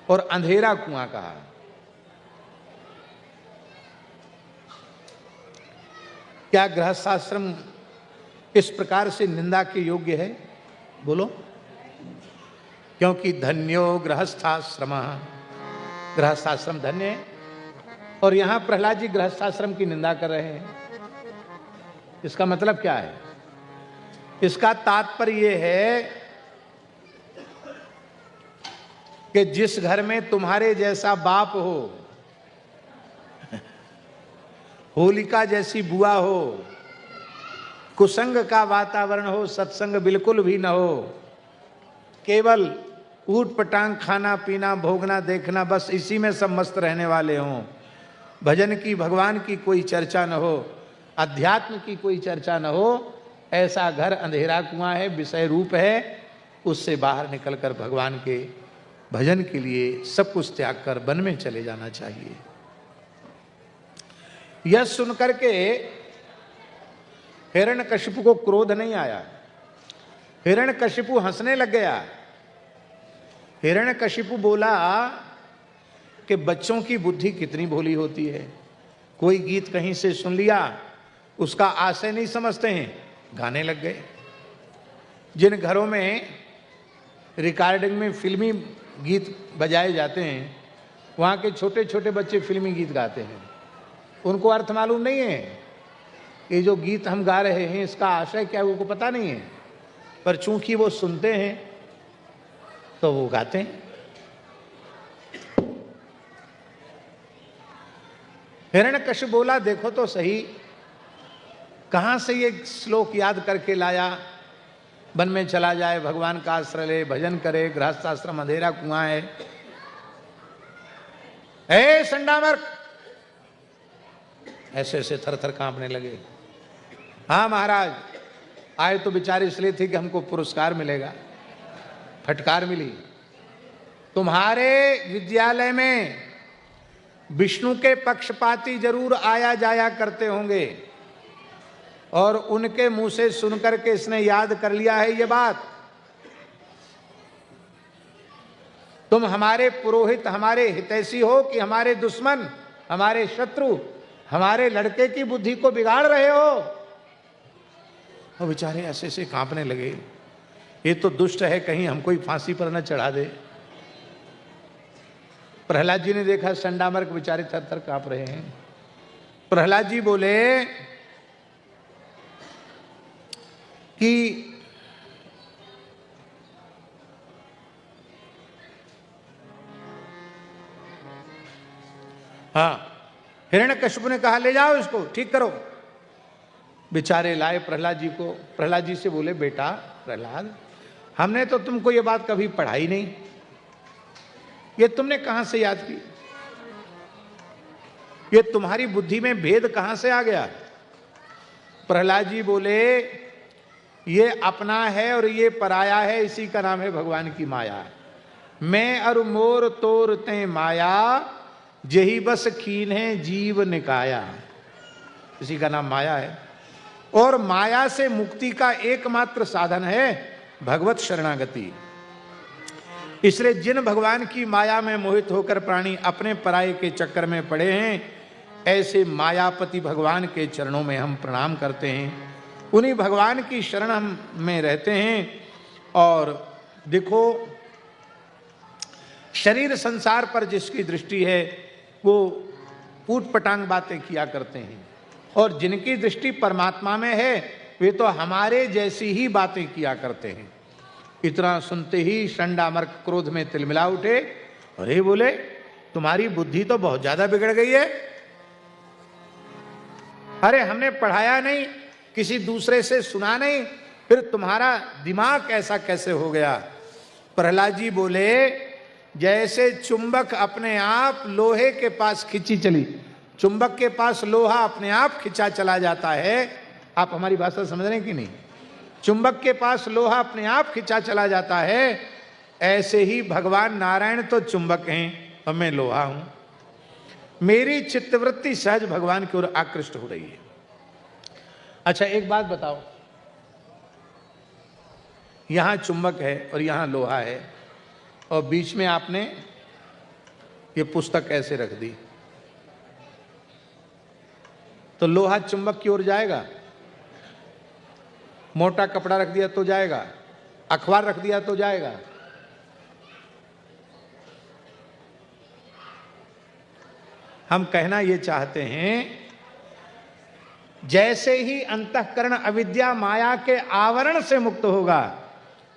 और अंधेरा कुआं कहा। क्या गृहस्थाश्रम इस प्रकार से निंदा के योग्य है? बोलो। क्योंकि धन्यो गृहस्थाश्रम, गृहस्थाश्रम धन्य है। और यहां प्रहलाद जी गृहस्थाश्रम की निंदा कर रहे हैं। इसका मतलब क्या है? इसका तात्पर्य यह है कि जिस घर में तुम्हारे जैसा बाप हो, होलिका जैसी बुआ हो, कुसंग का वातावरण हो, सत्संग बिल्कुल भी न हो, केवल ऊट पटांग खाना पीना भोगना देखना, बस इसी में सब मस्त रहने वाले हों, भजन की भगवान की कोई चर्चा न हो, अध्यात्म की कोई चर्चा न हो, ऐसा घर अंधेरा कुआं है, विषय रूप है। उससे बाहर निकलकर भगवान के भजन के लिए सब कुछ त्याग कर वन में चले जाना चाहिए। यह सुनकर के हिरण्यकशिपु को क्रोध नहीं आया, हिरण्यकशिपु हंसने लग गया। हिरण्यकशिपु बोला कि बच्चों की बुद्धि कितनी भोली होती है, कोई गीत कहीं से सुन लिया, उसका आशय नहीं समझते हैं, गाने लग गए। जिन घरों में रिकॉर्डिंग में फिल्मी गीत बजाए जाते हैं, वहाँ के छोटे छोटे बच्चे फिल्मी गीत गाते हैं। उनको अर्थ मालूम नहीं है, ये जो गीत हम गा रहे हैं इसका आशय क्या है उनको पता नहीं है, पर चूंकि वो सुनते हैं तो वो गाते हैं। हिरण्यकशिपु बोला, देखो तो सही, कहाँ से ये श्लोक याद करके लाया, वन में चला जाए, भगवान का आश्रय ले, भजन करे, गृहस्थाश्रम अंधेरा कुआं है। ए संडामर्क, ऐसे ऐसे थर थर कांपने लगे। हाँ महाराज, आए तो बेचारे इसलिए थे कि हमको पुरस्कार मिलेगा। फटकार मिली। तुम्हारे विद्यालय में विष्णु के पक्षपाती जरूर आया जाया करते होंगे और उनके मुंह से सुनकर के इसने याद कर लिया है ये बात तुम हमारे पुरोहित, हमारे हितैषी हो कि हमारे दुश्मन, हमारे शत्रु, हमारे लड़के की बुद्धि को बिगाड़ रहे हो। और बेचारे ऐसे ऐसे कांपने लगे, ये तो दुष्ट है, कहीं हमको ही फांसी पर न चढ़ा दे। प्रहलाद जी ने देखा संडामर्क बेचारे थर थर कांप रहे हैं। प्रहलाद जी बोले कि हाँ, हिरण्यकश्यप ने कहा ले जाओ इसको, ठीक करो। बेचारे लाए प्रहलाद जी को। प्रहलाद जी से बोले बेटा प्रहलाद, हमने तो तुमको ये बात कभी पढ़ाई नहीं, ये तुमने कहां से याद की? ये तुम्हारी बुद्धि में भेद कहां से आ गया? प्रहलाद जी बोले ये अपना है और ये पराया है, इसी का नाम है भगवान की माया। मैं और मोर तोर ते माया, जही बस कीन है जीव निकाया, इसी का नाम माया है। और माया से मुक्ति का एकमात्र साधन है भगवत शरणागति। इसलिए जिन भगवान की माया में मोहित होकर प्राणी अपने पराये के चक्कर में पड़े हैं, ऐसे मायापति भगवान के चरणों में हम प्रणाम करते हैं, उन्हीं भगवान की शरण हम में रहते हैं। और देखो, शरीर संसार पर जिसकी दृष्टि है वो ऊट पटांग बातें किया करते हैं, और जिनकी दृष्टि परमात्मा में है वे तो हमारे जैसी ही बातें किया करते हैं। इतना सुनते ही संडामर्क क्रोध में तिलमिला उठे। अरे बोले, तुम्हारी बुद्धि तो बहुत ज्यादा बिगड़ गई है। अरे हमने पढ़ाया नहीं, किसी दूसरे से सुना नहीं, फिर तुम्हारा दिमाग ऐसा कैसे हो गया? प्रहलाद जी बोले जैसे चुंबक अपने आप लोहे के पास खिंची चली, चुंबक के पास लोहा अपने आप खिंचा चला जाता है। आप हमारी भाषा समझ रहे हैं कि नहीं? चुंबक के पास लोहा अपने आप खिंचा चला जाता है, ऐसे ही भगवान नारायण तो चुंबक हैं और मैं लोहा हूं। मेरी चित्तवृत्ति सहज भगवान की ओर आकृष्ट हो रही है। अच्छा एक बात बताओ, यहां चुंबक है और यहां लोहा है, और बीच में आपने ये पुस्तक ऐसे रख दी, तो लोहा चुंबक की ओर जाएगा? मोटा कपड़ा रख दिया तो जाएगा? अखबार रख दिया तो जाएगा? हम कहना ये चाहते हैं, जैसे ही अंतःकरण अविद्या माया के आवरण से मुक्त होगा,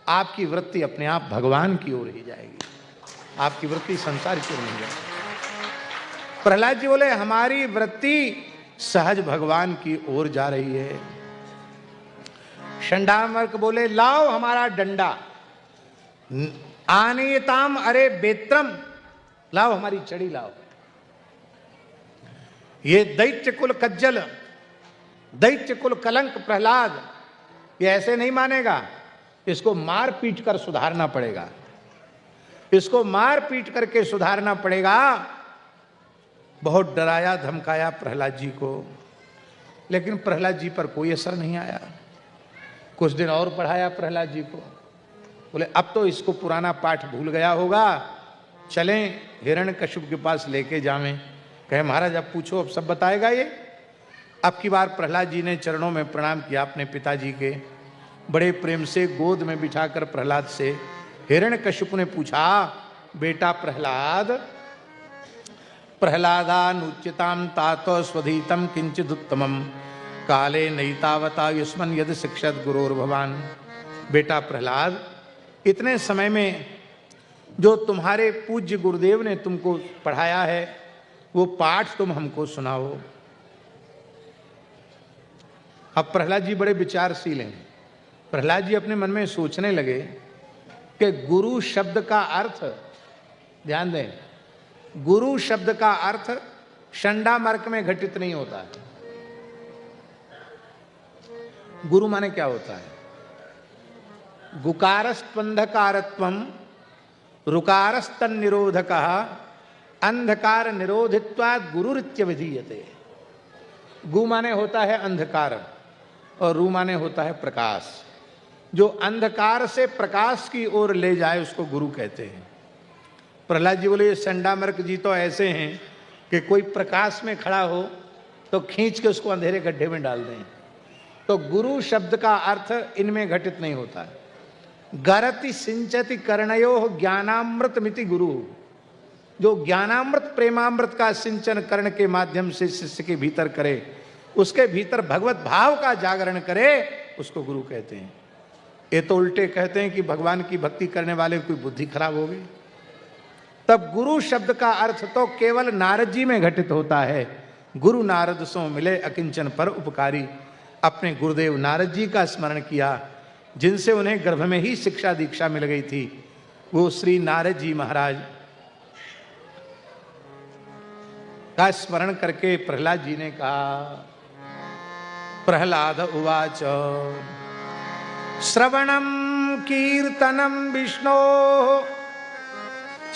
आपकी वृत्ति अपने आप भगवान की ओर ही जाएगी, आपकी वृत्ति संसार की ओर नहीं जाएगी। प्रहलाद जी बोले हमारी वृत्ति सहज भगवान की ओर जा रही है। संडामर्क बोले लाओ हमारा डंडा, आनीताम अरे बेत्रम, लाओ हमारी छड़ी लाओ। ये दैत्य कुल कज्जल, दैत्य कुल कलंक प्रहलाद ये ऐसे नहीं मानेगा, इसको मार पीट कर सुधारना पड़ेगा, इसको मार पीट करके सुधारना पड़ेगा। बहुत डराया धमकाया प्रहलाद जी को, लेकिन प्रहलाद जी पर कोई असर नहीं आया। कुछ दिन और पढ़ाया प्रहलाद जी को, बोले अब तो इसको पुराना पाठ भूल गया होगा, चलें हिरण्यकश्यप के पास लेके जावें। कहे महाराज अब पूछो, अब सब बताएगा ये। अब की बार प्रहलाद जी ने चरणों में प्रणाम किया अपने पिताजी के, बड़े प्रेम से गोद में बिठाकर प्रहलाद से हिरण्यकश्यप ने पूछा, बेटा प्रहलाद, प्रहलादानुच्यताम तातो स्वधीतम किंचिदुत्तमम काले नैतावता युष्मन यदि शिक्षत गुरोर भगवान। बेटा प्रहलाद, इतने समय में जो तुम्हारे पूज्य गुरुदेव ने तुमको पढ़ाया है वो पाठ तुम हमको सुनाओ। अब प्रहलाद जी बड़े विचारशील हैं। प्रहलाद जी अपने मन में सोचने लगे कि गुरु शब्द का अर्थ, ध्यान दें, गुरु शब्द का अर्थ संडामर्क में घटित नहीं होता है। गुरु माने क्या होता है? गुकारस्पंधकारत्वम रुकारस्तन निरोधक अंधकार निरोधित्वाद गुरुरित्य विधीयते। गु माने होता है अंधकार और रू माने होता है प्रकाश। जो अंधकार से प्रकाश की ओर ले जाए उसको गुरु कहते हैं। प्रहलाद जी बोले ये संडामर्क जी तो ऐसे हैं कि कोई प्रकाश में खड़ा हो तो खींच के उसको अंधेरे गड्ढे में डाल दें। तो गुरु शब्द का अर्थ इनमें घटित नहीं होता। गरति सिंचति कर्णयो ज्ञानामृत मिति गुरु, जो ज्ञानामृत प्रेमामृत का सिंचन कर्ण के माध्यम से शिष्य के भीतर करे, उसके भीतर भगवत भाव का जागरण करे, उसको गुरु कहते हैं। ये तो उल्टे कहते हैं कि भगवान की भक्ति करने वाले की बुद्धि खराब हो गई। तब गुरु शब्द का अर्थ तो केवल नारद जी में घटित होता है। गुरु नारद सो मिले अकिंचन पर उपकारी। अपने गुरुदेव नारद जी का स्मरण किया, जिनसे उन्हें गर्भ में ही शिक्षा दीक्षा मिल गई थी। वो श्री नारद जी महाराज का स्मरण करके प्रहलाद जी ने कहा, प्रहलाद उवाच श्रवणम कीर्तनम विष्णो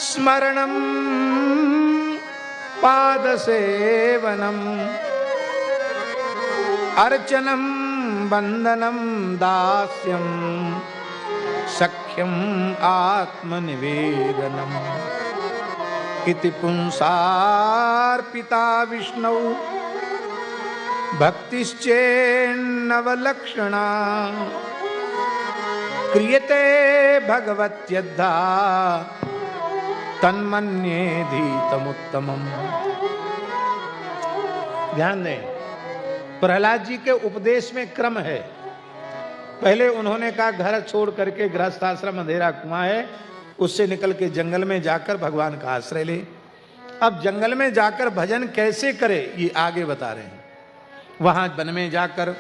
स्मरणम पादसेवनम अर्चनम वंदनम दास्यम सख्यम आत्मनिवेदनम इति पुंसार्पिता विष्णु भक्तिश्चेन्नवलक्षणा क्रियते भगवत्यद्धा तन्मन्येधीतमुत्तमम्। ध्यान दें, प्रहलाद जी के उपदेश में क्रम है। पहले उन्होंने कहा घर छोड़ करके गृहस्थाश्रम अंधेरा कुआं है, उससे निकल के जंगल में जाकर भगवान का आश्रय ले। अब जंगल में जाकर भजन कैसे करे ये आगे बता रहे हैं। वहां वन में जाकर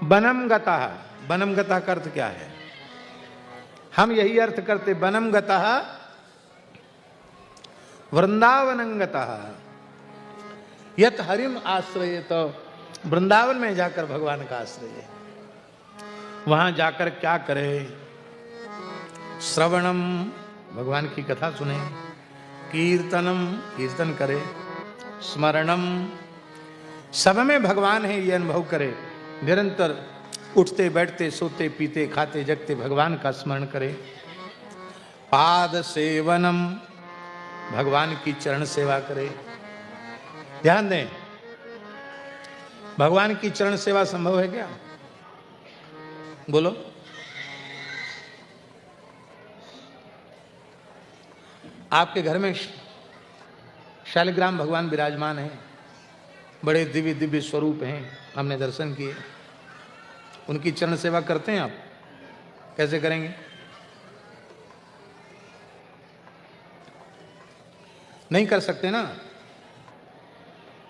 वनम गता, वनम गता का अर्थ क्या है? हम यही अर्थ करते, वनम गता वृंदावनं गता यत हरिम आश्रय। तो वृंदावन में जाकर भगवान का आश्रय है। वहां जाकर क्या करे? श्रवणम, भगवान की कथा सुने, कीर्तनम, कीर्तन करे, स्मरणम, सब में भगवान है ये अनुभव करे, निरंतर उठते बैठते सोते पीते खाते जगते भगवान का स्मरण करे। पाद सेवनम, भगवान की चरण सेवा करे। ध्यान दें, भगवान की चरण सेवा संभव है क्या? बोलो। आपके घर में शालिग्राम भगवान विराजमान हैं, बड़े दिव्य दिव्य स्वरूप हैं, हमने दर्शन किए। उनकी चरण सेवा करते हैं आप? कैसे करेंगे? नहीं कर सकते ना,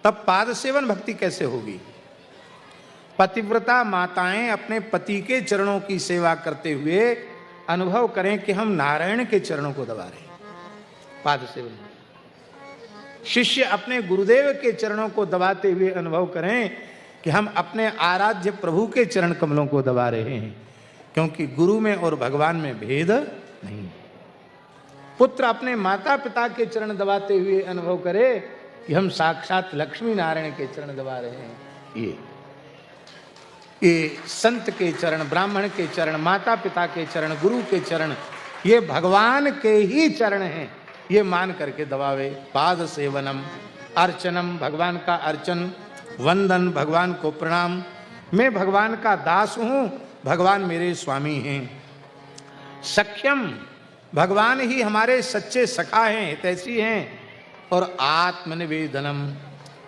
तब पाद सेवन भक्ति कैसे होगी? पतिव्रता माताएं अपने पति के चरणों की सेवा करते हुए अनुभव करें कि हम नारायण के चरणों को दबा रहे हैं, पाद सेवन। शिष्य अपने गुरुदेव के चरणों को दबाते हुए अनुभव करें कि हम अपने आराध्य प्रभु के चरण कमलों को दबा रहे हैं, क्योंकि गुरु में और भगवान में भेद नहीं। पुत्र अपने माता पिता के चरण दबाते हुए अनुभव करे कि हम साक्षात लक्ष्मी नारायण के चरण दबा रहे हैं। ये संत के चरण, ब्राह्मण के चरण, माता पिता के चरण, गुरु के चरण, ये भगवान के ही चरण हैं, ये मान करके दबावे। पाद सेवनम, अर्चनम, भगवान का अर्चन, वंदन, भगवान को प्रणाम। मैं भगवान का दास हूं, भगवान मेरे स्वामी हैं। सख्यम, भगवान ही हमारे सच्चे सखा हैं, हितैषी हैं। और आत्मनिवेदनम,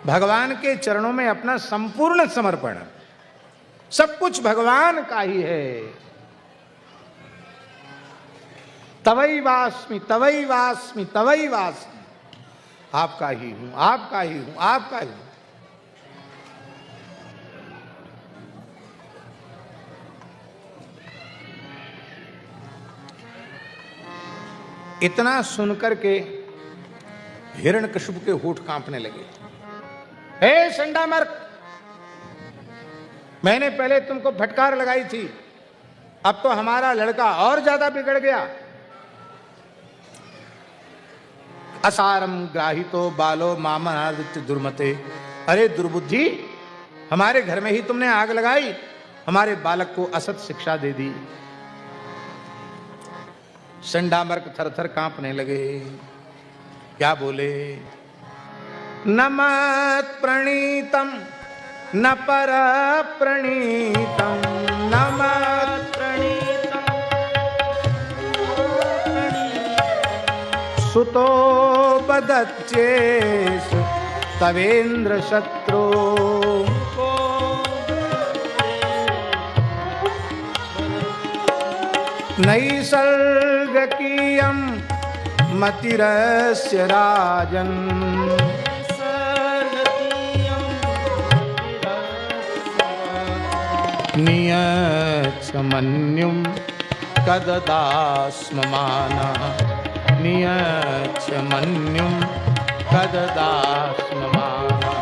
भगवान के चरणों में अपना संपूर्ण समर्पण, सब कुछ भगवान का ही है। तवई वास्मि, तवई वास्मि, तवई वास्मि, आपका ही हूं, आपका ही हूं, आपका ही हूं। इतना सुनकर के हिरण्यकशिपु के होठ कांपने लगे। हे संडामर्क, मैंने पहले तुमको फटकार लगाई थी, अब तो हमारा लड़का और ज्यादा बिगड़ गया। असारम ग्राहितो बालो मामनादित्य दुर्मते। अरे दुर्बुद्धि, हमारे घर में ही तुमने आग लगाई, हमारे बालक को असत शिक्षा दे दी। संडामर्क थर-थर कांपने लगे। क्या बोले? न मत प्रणीतम न पर प्रणीतम, न मत प्रणीतम सुतो बदच्चेस तवेन्द्र शत्रु। नैसर्गकीयं मतिरस्य राजन्, नियच्छ मन्युं कददास्ममाना, नियच्छ मन्युं कददास्ममाना।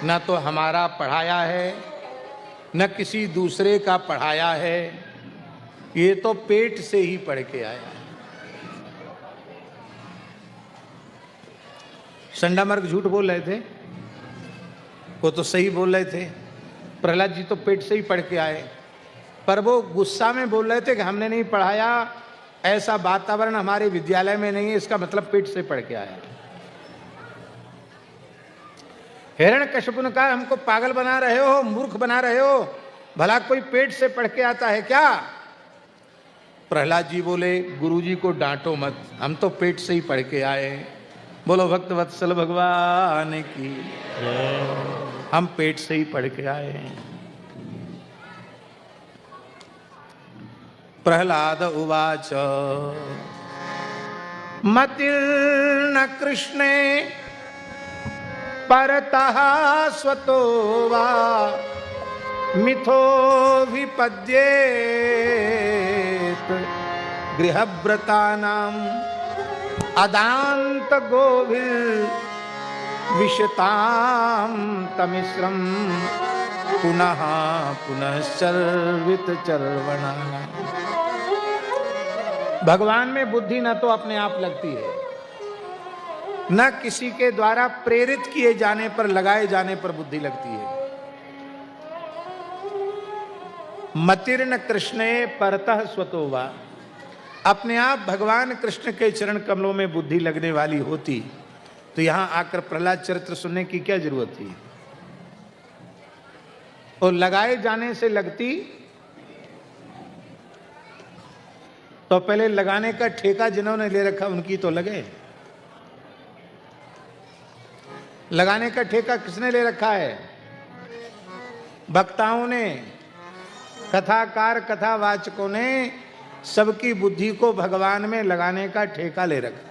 न तो हमारा पढ़ाया है न किसी दूसरे का पढ़ाया है, ये तो पेट से ही पढ़ के आया। संडामर्क झूठ बोल रहे थे, वो तो सही बोल रहे थे। प्रहलाद जी तो पेट से ही पढ़ के आए, पर वो गुस्सा में बोल रहे थे कि हमने नहीं पढ़ाया, ऐसा वातावरण हमारे विद्यालय में नहीं है, इसका मतलब पेट से पढ़ के आया। हिरण्यकश्यप ने कहा हमको पागल बना रहे हो, मूर्ख बना रहे हो, भला कोई पेट से पढ़ के आता है क्या? प्रहलाद जी बोले गुरुजी को डांटो मत, हम तो पेट से ही पढ़ के आए। बोलो भक्त वत्सल भगवान की, हम पेट से ही पढ़ के आए हैं। प्रहलाद उवाच मतिर्न कृष्णे परतः स्वतो वा मिथो विपद्येत गृहव्रतानां अदान्त गोभिर विशतां तमिश्रम पुनः पुनश्चर्वित चर्वणानां। भगवान में बुद्धि न तो अपने आप लगती है, न किसी के द्वारा प्रेरित किए जाने पर, लगाए जाने पर बुद्धि लगती है। मतिर्न कृष्णे परतः स्वतो वा, अपने आप भगवान कृष्ण के चरण कमलों में बुद्धि लगने वाली होती तो यहां आकर प्रहलाद चरित्र सुनने की क्या जरूरत थी? और लगाए जाने से लगती तो पहले लगाने का ठेका जिन्होंने ले रखा उनकी तो लगे। लगाने का ठेका किसने ले रखा है? वक्ताओं ने, कथाकार कथावाचकों ने सबकी बुद्धि को भगवान में लगाने का ठेका ले रखा है।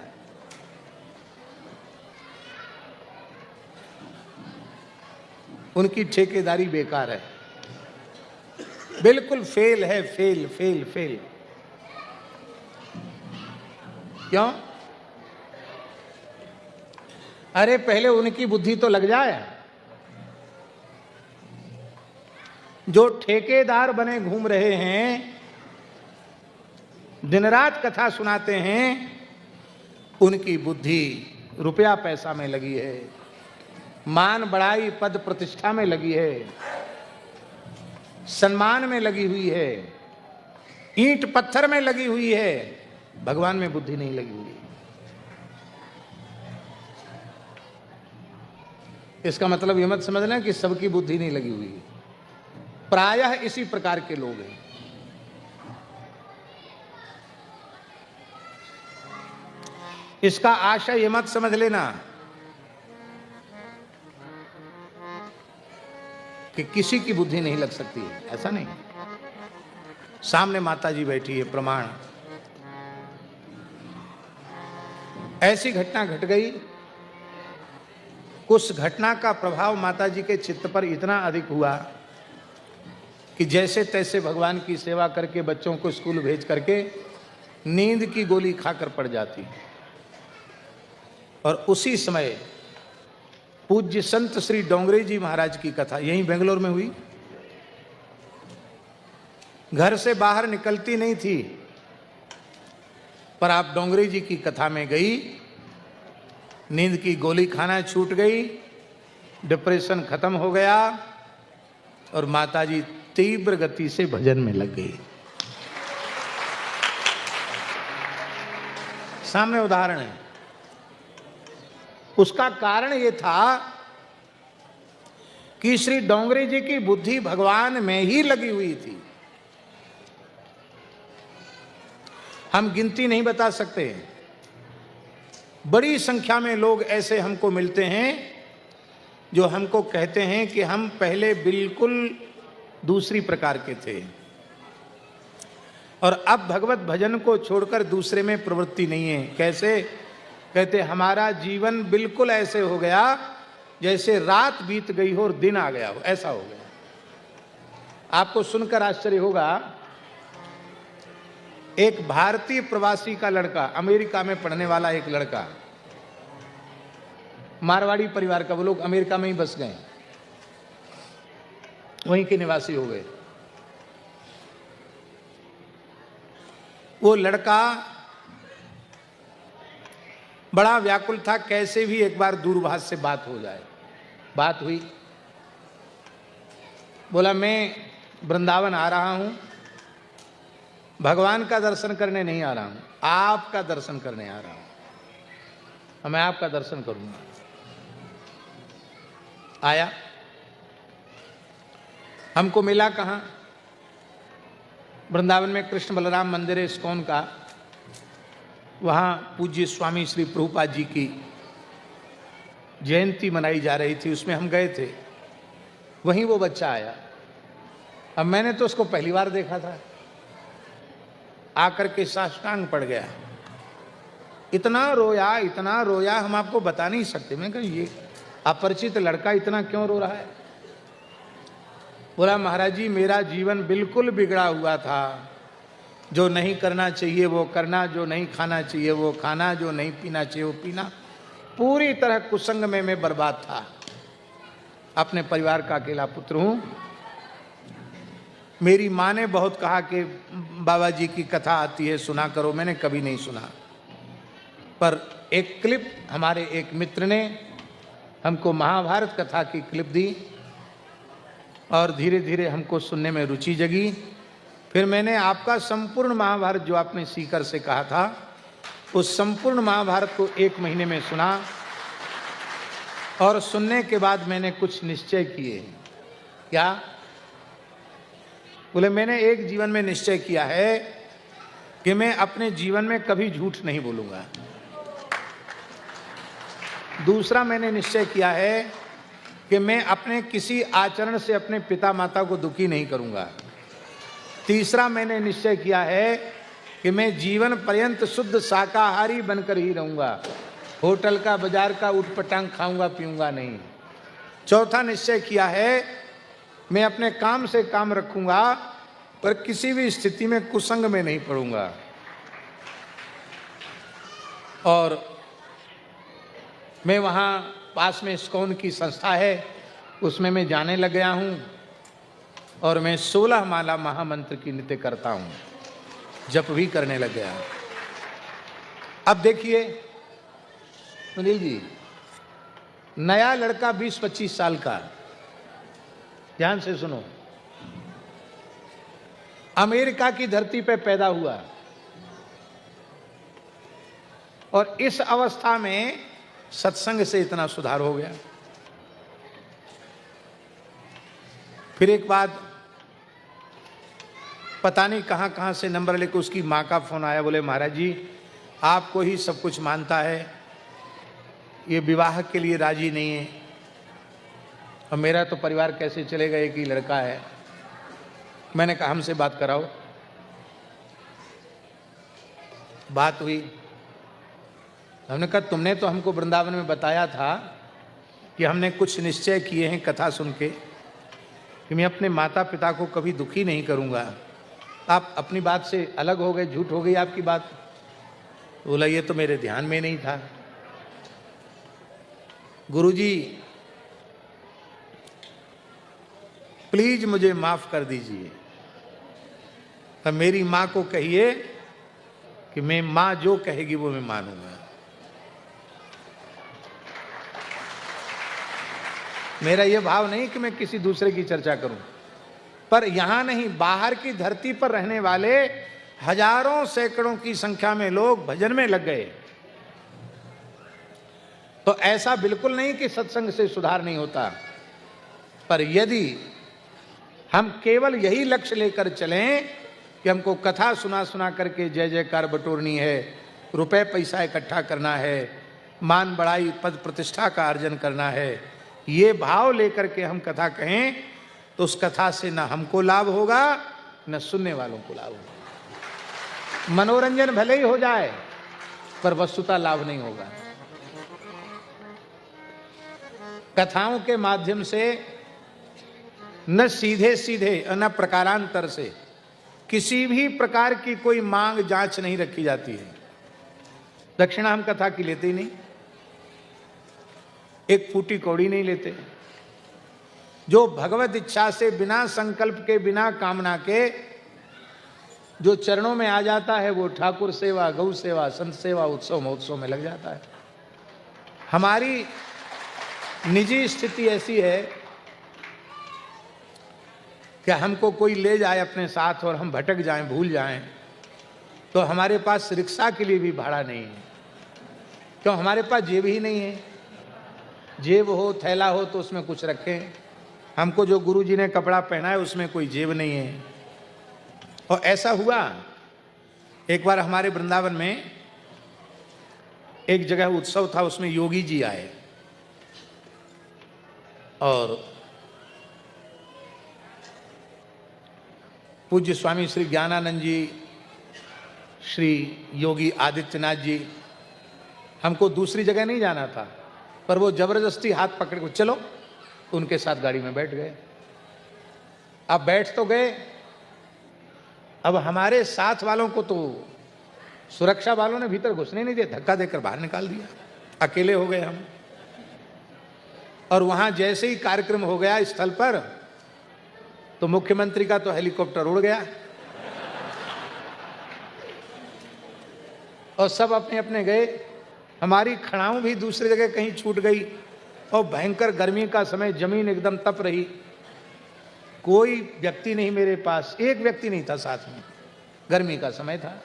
उनकी ठेकेदारी बेकार है, बिल्कुल फेल है, फेल फेल फेल। क्यों? अरे पहले उनकी बुद्धि तो लग जाए। जो ठेकेदार बने घूम रहे हैं, दिन रात कथा सुनाते हैं, उनकी बुद्धि रुपया पैसा में लगी है, मान बढ़ाई पद प्रतिष्ठा में लगी है, सम्मान में लगी हुई है, ईंट पत्थर में लगी हुई है, भगवान में बुद्धि नहीं लगी हुई। इसका मतलब यह मत समझना कि सबकी बुद्धि नहीं लगी हुई, प्रायः इसी प्रकार के लोग हैं। इसका आशय यह मत समझ लेना कि किसी की बुद्धि नहीं लग सकती है, ऐसा नहीं। सामने माता जी बैठी है, प्रमाण। ऐसी घटना घट गई, उस घटना का प्रभाव माता जी के चित्त पर इतना अधिक हुआ कि जैसे तैसे भगवान की सेवा करके बच्चों को स्कूल भेज करके नींद की गोली खाकर पड़ जाती। और उसी समय पूज्य संत श्री डोंगरे जी महाराज की कथा यहीं बेंगलोर में हुई। घर से बाहर निकलती नहीं थी, पर आप डोंगरे जी की कथा में गई, नींद की गोली खाना छूट गई, डिप्रेशन खत्म हो गया और माताजी तीव्र गति से भजन में लग गई। सामने उदाहरण है। उसका कारण यह था कि श्री डोंगरे जी की बुद्धि भगवान में ही लगी हुई थी। हम गिनती नहीं बता सकते, बड़ी संख्या में लोग ऐसे हमको मिलते हैं जो हमको कहते हैं कि हम पहले बिल्कुल दूसरी प्रकार के थे और अब भगवत भजन को छोड़कर दूसरे में प्रवृत्ति नहीं है। कैसे? कहते हमारा जीवन बिल्कुल ऐसे हो गया जैसे रात बीत गई हो और दिन आ गया हो, ऐसा हो गया। आपको सुनकर आश्चर्य होगा, एक भारतीय प्रवासी का लड़का, अमेरिका में पढ़ने वाला एक लड़का, मारवाड़ी परिवार का, वो लोग अमेरिका में ही बस गए, वहीं के निवासी हो गए। वो लड़का बड़ा व्याकुल था, कैसे भी एक बार दूरभाष से बात हो जाए। बात हुई, बोला मैं वृंदावन आ रहा हूं, भगवान का दर्शन करने नहीं आ रहा हूं, आपका दर्शन करने आ रहा हूं, मैं आपका दर्शन करूंगा। आया, हमको मिला कहां? वृंदावन में कृष्ण बलराम मंदिर है इस्कॉन का, वहां पूज्य स्वामी श्री प्रभुपाद जी की जयंती मनाई जा रही थी, उसमें हम गए थे। वहीं वो बच्चा आया। अब मैंने तो उसको पहली बार देखा था, आकर के साष्टांग पड़ गया, इतना रोया हम आपको बता नहीं सकते। मैं कहा ये अपरिचित लड़का इतना क्यों रो रहा है? बोला महाराज जी मेरा जीवन बिल्कुल बिगड़ा हुआ था, जो नहीं करना चाहिए वो करना, जो नहीं खाना चाहिए वो खाना, जो नहीं पीना चाहिए वो पीना, पूरी तरह कुसंग में मैं बर्बाद था। अपने परिवार का अकेला पुत्र हूं। मेरी माँ ने बहुत कहा कि बाबा जी की कथा आती है सुना करो, मैंने कभी नहीं सुना। पर एक क्लिप हमारे एक मित्र ने हमको महाभारत कथा की क्लिप दी और धीरे धीरे हमको सुनने में रुचि जगी। फिर मैंने आपका संपूर्ण महाभारत जो आपने सीकर से कहा था, उस संपूर्ण महाभारत को 1 महीने में सुना और सुनने के बाद मैंने कुछ निश्चय किए। क्या? बोले मैंने एक जीवन में निश्चय किया है कि मैं अपने जीवन में कभी झूठ नहीं बोलूंगा। दूसरा मैंने निश्चय किया है कि मैं अपने किसी आचरण से अपने पिता माता को दुखी नहीं करूंगा। तीसरा मैंने निश्चय किया है कि मैं जीवन पर्यंत शुद्ध शाकाहारी बनकर ही रहूंगा, होटल का बाजार का उटपटांग खाऊंगा पीऊंगा नहीं। चौथा निश्चय किया है मैं अपने काम से काम रखूंगा पर किसी भी स्थिति में कुसंग में नहीं पड़ूंगा। और मैं वहाँ पास में इस्कॉन की संस्था है, उसमें मैं जाने लग गया हूँ और मैं 16 माला महामंत्र की नित्य करता हूँ, जप भी करने लग गया। अब देखिए सुनील जी, नया लड़का 20-25 साल का, ध्यान से सुनो, अमेरिका की धरती पे पैदा हुआ और इस अवस्था में सत्संग से इतना सुधार हो गया। फिर एक बात, पता नहीं कहां कहां से नंबर लेकर उसकी मां का फोन आया। बोले महाराज जी आपको ही सब कुछ मानता है, ये विवाह के लिए राजी नहीं है और मेरा तो परिवार कैसे चलेगा, एक ही लड़का है। मैंने कहा हमसे बात कराओ। बात हुई, हमने कहा तुमने तो हमको वृंदावन में बताया था कि हमने कुछ निश्चय किए हैं कथा सुन के कि मैं अपने माता पिता को कभी दुखी नहीं करूंगा। आप अपनी बात से अलग हो गए, झूठ हो गई आपकी बात। बोला ये तो मेरे ध्यान में नहीं था। गुरुजी प्लीज मुझे माफ कर दीजिए और मेरी माँ को कहिए कि मैं माँ जो कहेगी वो मैं मानूंगा। मेरा ये भाव नहीं कि मैं किसी दूसरे की चर्चा करूं, पर यहां नहीं, बाहर की धरती पर रहने वाले हजारों सैकड़ों की संख्या में लोग भजन में लग गए। तो ऐसा बिल्कुल नहीं कि सत्संग से सुधार नहीं होता, पर यदि हम केवल यही लक्ष्य लेकर चलें कि हमको कथा सुना सुना करके जय जयकार बटोरनी है, रुपए पैसा इकट्ठा करना है, मान बड़ाई पद प्रतिष्ठा का अर्जन करना है, ये भाव लेकर के हम कथा कहें तो उस कथा से न हमको लाभ होगा न सुनने वालों को लाभ होगा। मनोरंजन भले ही हो जाए पर वस्तुतः लाभ नहीं होगा। कथाओं के माध्यम से न सीधे सीधे न प्रकारांतर से किसी भी प्रकार की कोई मांग जांच नहीं रखी जाती है। दक्षिणा हम कथा की लेते ही नहीं, एक फूटी कौड़ी नहीं लेते। जो भगवत इच्छा से बिना संकल्प के बिना कामना के जो चरणों में आ जाता है वो ठाकुर सेवा, गौ सेवा, संत सेवा, उत्सव महोत्सव में लग जाता है। हमारी निजी स्थिति ऐसी है कि हमको कोई ले जाए अपने साथ और हम भटक जाएं, भूल जाएं, तो हमारे पास रिक्शा के लिए भी भाड़ा नहीं है। क्यों? हमारे पास जेब ही नहीं है। जेब हो, थैला हो तो उसमें कुछ रखें। हमको जो गुरुजी ने कपड़ा पहना है उसमें कोई जेब नहीं है। और ऐसा हुआ, एक बार हमारे वृंदावन में एक जगह उत्सव था, उसमें योगी जी आए और पूज्य स्वामी श्री ज्ञानानंद जी, श्री योगी आदित्यनाथ जी, हमको दूसरी जगह नहीं जाना था, पर वो जबरदस्ती हाथ पकड़ के चलो, तो उनके साथ गाड़ी में बैठ गए। अब बैठ तो गए, अब हमारे साथ वालों को तो सुरक्षा वालों ने भीतर घुसने नहीं दिया, धक्का देकर बाहर निकाल दिया। अकेले हो गए हम। और वहां जैसे ही कार्यक्रम हो गया स्थल पर, तो मुख्यमंत्री का तो हेलीकॉप्टर उड़ गया और सब अपने अपने गए। हमारी खड़ाऊं भी दूसरी जगह कहीं छूट गई और भयंकर गर्मी का समय, जमीन एकदम तप रही। कोई व्यक्ति नहीं मेरे पास, एक व्यक्ति नहीं था साथ में, गर्मी का समय था।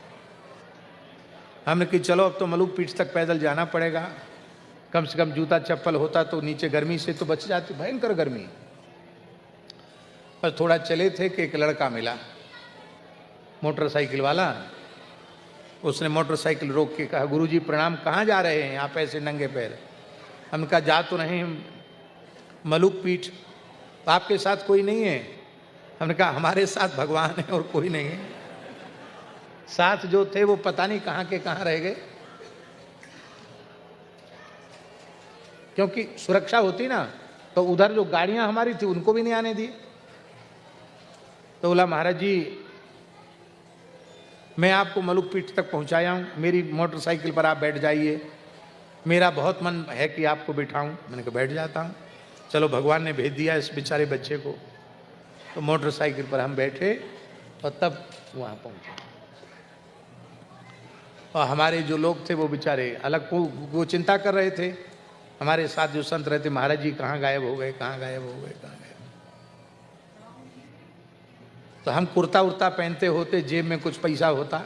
हमने कि चलो अब तो मलुक पीठ तक पैदल जाना पड़ेगा, कम से कम जूता चप्पल होता तो नीचे गर्मी से तो बच जाती, भयंकर गर्मी। पर थोड़ा चले थे कि एक लड़का मिला, मोटरसाइकिल वाला। उसने मोटरसाइकिल रोक के कहा, गुरुजी प्रणाम, कहाँ जा रहे हैं आप ऐसे नंगे पैर? हमने कहा जा तो नहीं मलुक पीठ, तो आपके साथ कोई नहीं है? हमने कहा हमारे साथ भगवान है और कोई नहीं है। साथ जो थे वो पता नहीं कहाँ के कहाँ रह गए, क्योंकि सुरक्षा होती ना तो उधर जो गाड़ियां हमारी थी उनको भी नहीं आने दी। तो बोला महाराज जी मैं आपको मलुक पीठ तक पहुंचाया हूं, मेरी मोटरसाइकिल पर आप बैठ जाइए, मेरा बहुत मन है कि आपको बिठाऊं। मैंने कहा बैठ जाता हूं। चलो भगवान ने भेज दिया इस बेचारे बच्चे को। तो मोटरसाइकिल पर हम बैठे और तब वहां पहुंचे। और हमारे जो लोग थे वो बेचारे अलग वो चिंता कर रहे थे। हमारे साथ जो संत रहते, महाराज जी कहाँ गायब हो गए, कहाँ गायब हो गए, कहाँ गायब। तो हम कुर्ता उर्ता पहनते होते, जेब में कुछ पैसा होता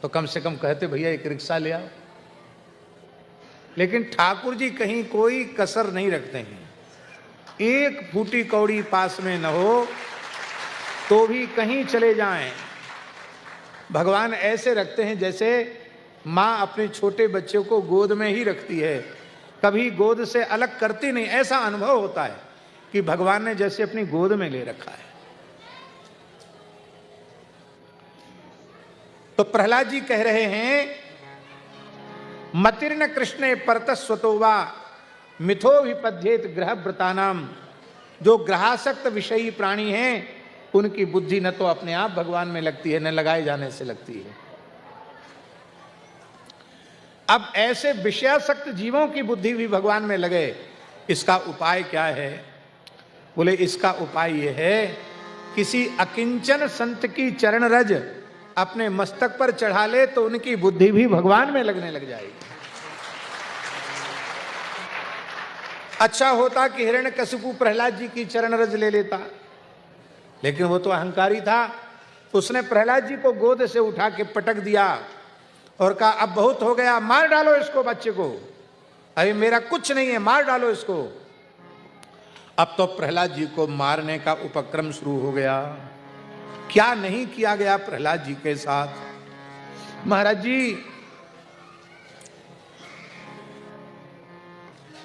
तो कम से कम कहते भैया एक रिक्शा ले आओ। लेकिन ठाकुर जी कहीं कोई कसर नहीं रखते हैं। एक फूटी कौड़ी पास में न हो तो भी कहीं चले जाएं। भगवान ऐसे रखते हैं जैसे माँ अपने छोटे बच्चे को गोद में ही रखती है, कभी गोद से अलग करती नहीं। ऐसा अनुभव होता है कि भगवान ने जैसे अपनी गोद में ले रखा है। तो प्रहलाद जी कह रहे हैं, मतिर्न कृष्णे परतस्वतो वा मिथो विपद्येत ग्रहव्रतानाम। जो ग्रहासक्त विषयी प्राणी हैं उनकी बुद्धि न तो अपने आप भगवान में लगती है, न लगाए जाने से लगती है। अब ऐसे विषयासक्त जीवों की बुद्धि भी भगवान में लगे, इसका उपाय क्या है? बोले इसका उपाय यह है, किसी अकिंचन संत की चरण रज अपने मस्तक पर चढ़ा ले तो उनकी बुद्धि भी भगवान में लगने लग जाएगी। अच्छा होता कि हिरण्यकशिपु प्रहलाद जी की चरण रज ले लेता, लेकिन वो तो अहंकारी था। उसने प्रहलाद जी को गोद से उठा के पटक दिया और कहा अब बहुत हो गया, मार डालो इसको, बच्चे को। अरे मेरा कुछ नहीं है, मार डालो इसको। अब तो प्रहलाद जी को मारने का उपक्रम शुरू हो गया। क्या नहीं किया गया प्रहलाद जी के साथ। महाराज जी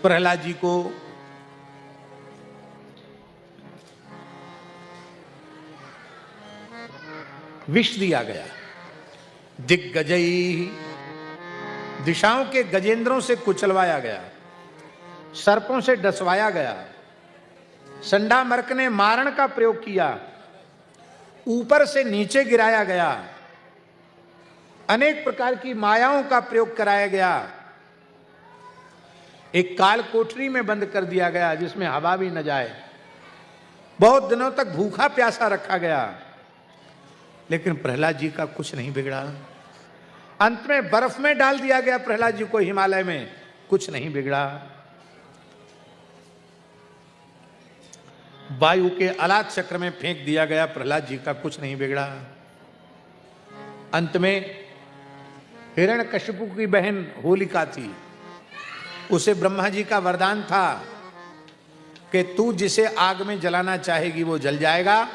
प्रहलाद जी को विष दिया गया। दिग्गजई, दिशाओं के गजेंद्रों से कुचलवाया गया, सर्पों से डसवाया गया। संडामर्क ने मारण का प्रयोग किया, ऊपर से नीचे गिराया गया। अनेक प्रकार की मायाओं का प्रयोग कराया गया। एक काल कोठरी में बंद कर दिया गया जिसमें हवा भी न जाए। बहुत दिनों तक भूखा प्यासा रखा गया, लेकिन प्रहलाद जी का कुछ नहीं बिगड़ा। अंत में बर्फ में डाल दिया गया प्रहलाद जी को हिमालय में, कुछ नहीं बिगड़ा। वायु के अलाद चक्र में फेंक दिया गया, प्रहलाद जी का कुछ नहीं बिगड़ा। अंत में हिरण्यकशिपु की बहन होलिका थी, उसे ब्रह्मा जी का वरदान था कि तू जिसे आग में जलाना चाहेगी वो जल जाएगा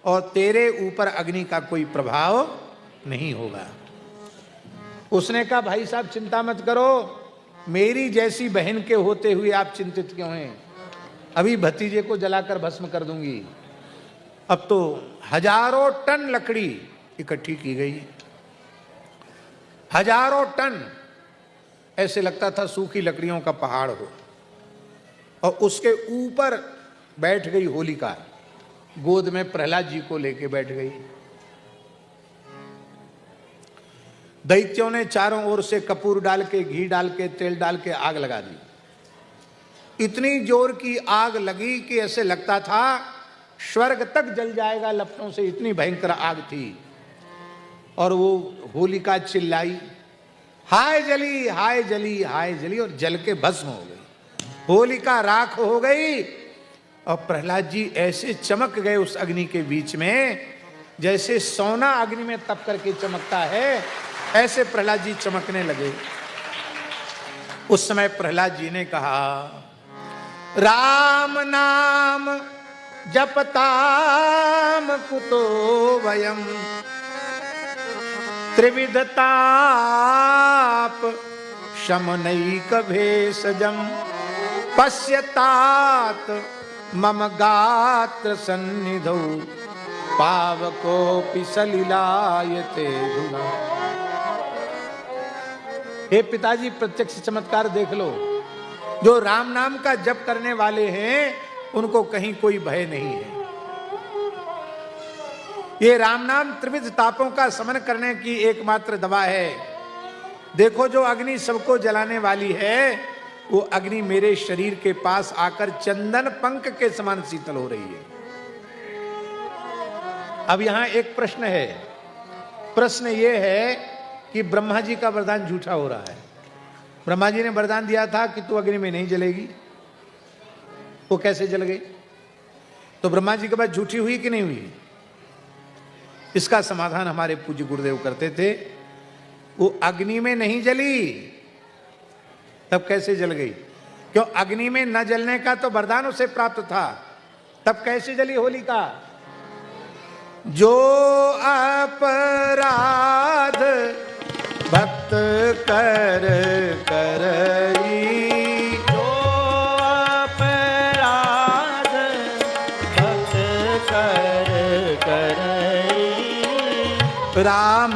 और तेरे ऊपर अग्नि का कोई प्रभाव नहीं होगा। उसने कहा भाई साहब चिंता मत करो, मेरी जैसी बहन के होते हुए आप चिंतित क्यों हैं, अभी भतीजे को जलाकर भस्म कर दूंगी। अब तो हजारों टन लकड़ी इकट्ठी की गई, हजारों टन, ऐसे लगता था सूखी लकड़ियों का पहाड़ हो। और उसके ऊपर बैठ गई होलिका, गोद में प्रहलाद जी को लेके बैठ गई। दैत्यों ने चारों ओर से कपूर डाल के, घी डाल के, तेल डाल के आग लगा दी। इतनी जोर की आग लगी कि ऐसे लगता था स्वर्ग तक जल जाएगा लपटों से, इतनी भयंकर आग थी। और वो होलिका चिल्लाई, हाय जली, हाय जली, हाय जली, और जल के भस्म हो गई। होलिका राख हो गई और प्रहलाद जी ऐसे चमक गए उस अग्नि के बीच में जैसे सोना अग्नि में तप करके चमकता है, ऐसे प्रहलाद जी चमकने लगे। उस समय प्रहलाद जी ने कहा, राम नाम जपताम कुतो वयम त्रिविधताप शमनैक भेषजम पश्यतात मम गात्र सन्निधौ पावकोऽपि सलिलायते धुना। हे पिताजी प्रत्यक्ष चमत्कार देख लो, जो राम नाम का जप करने वाले हैं उनको कहीं कोई भय नहीं है। ये राम नाम त्रिविध तापों का शमन करने की एकमात्र दवा है। देखो जो अग्नि सबको जलाने वाली है, वो अग्नि मेरे शरीर के पास आकर चंदन पंख के समान शीतल हो रही है। अब यहां एक प्रश्न है, प्रश्न ये है कि ब्रह्मा जी का वरदान झूठा हो रहा है। ब्रह्मा जी ने वरदान दिया था कि तू अग्नि में नहीं जलेगी, वो कैसे जल गई? तो ब्रह्मा जी के बाद झूठी हुई कि नहीं हुई? इसका समाधान हमारे पूज्य गुरुदेव करते थे, वो अग्नि में नहीं जली, तब कैसे जल गई? क्यों? अग्नि में न जलने का तो वरदान उसे प्राप्त था, तब कैसे जली होलिका? जो अपराध भक्त कर करई, जो अपराध भक्त कर करई, राम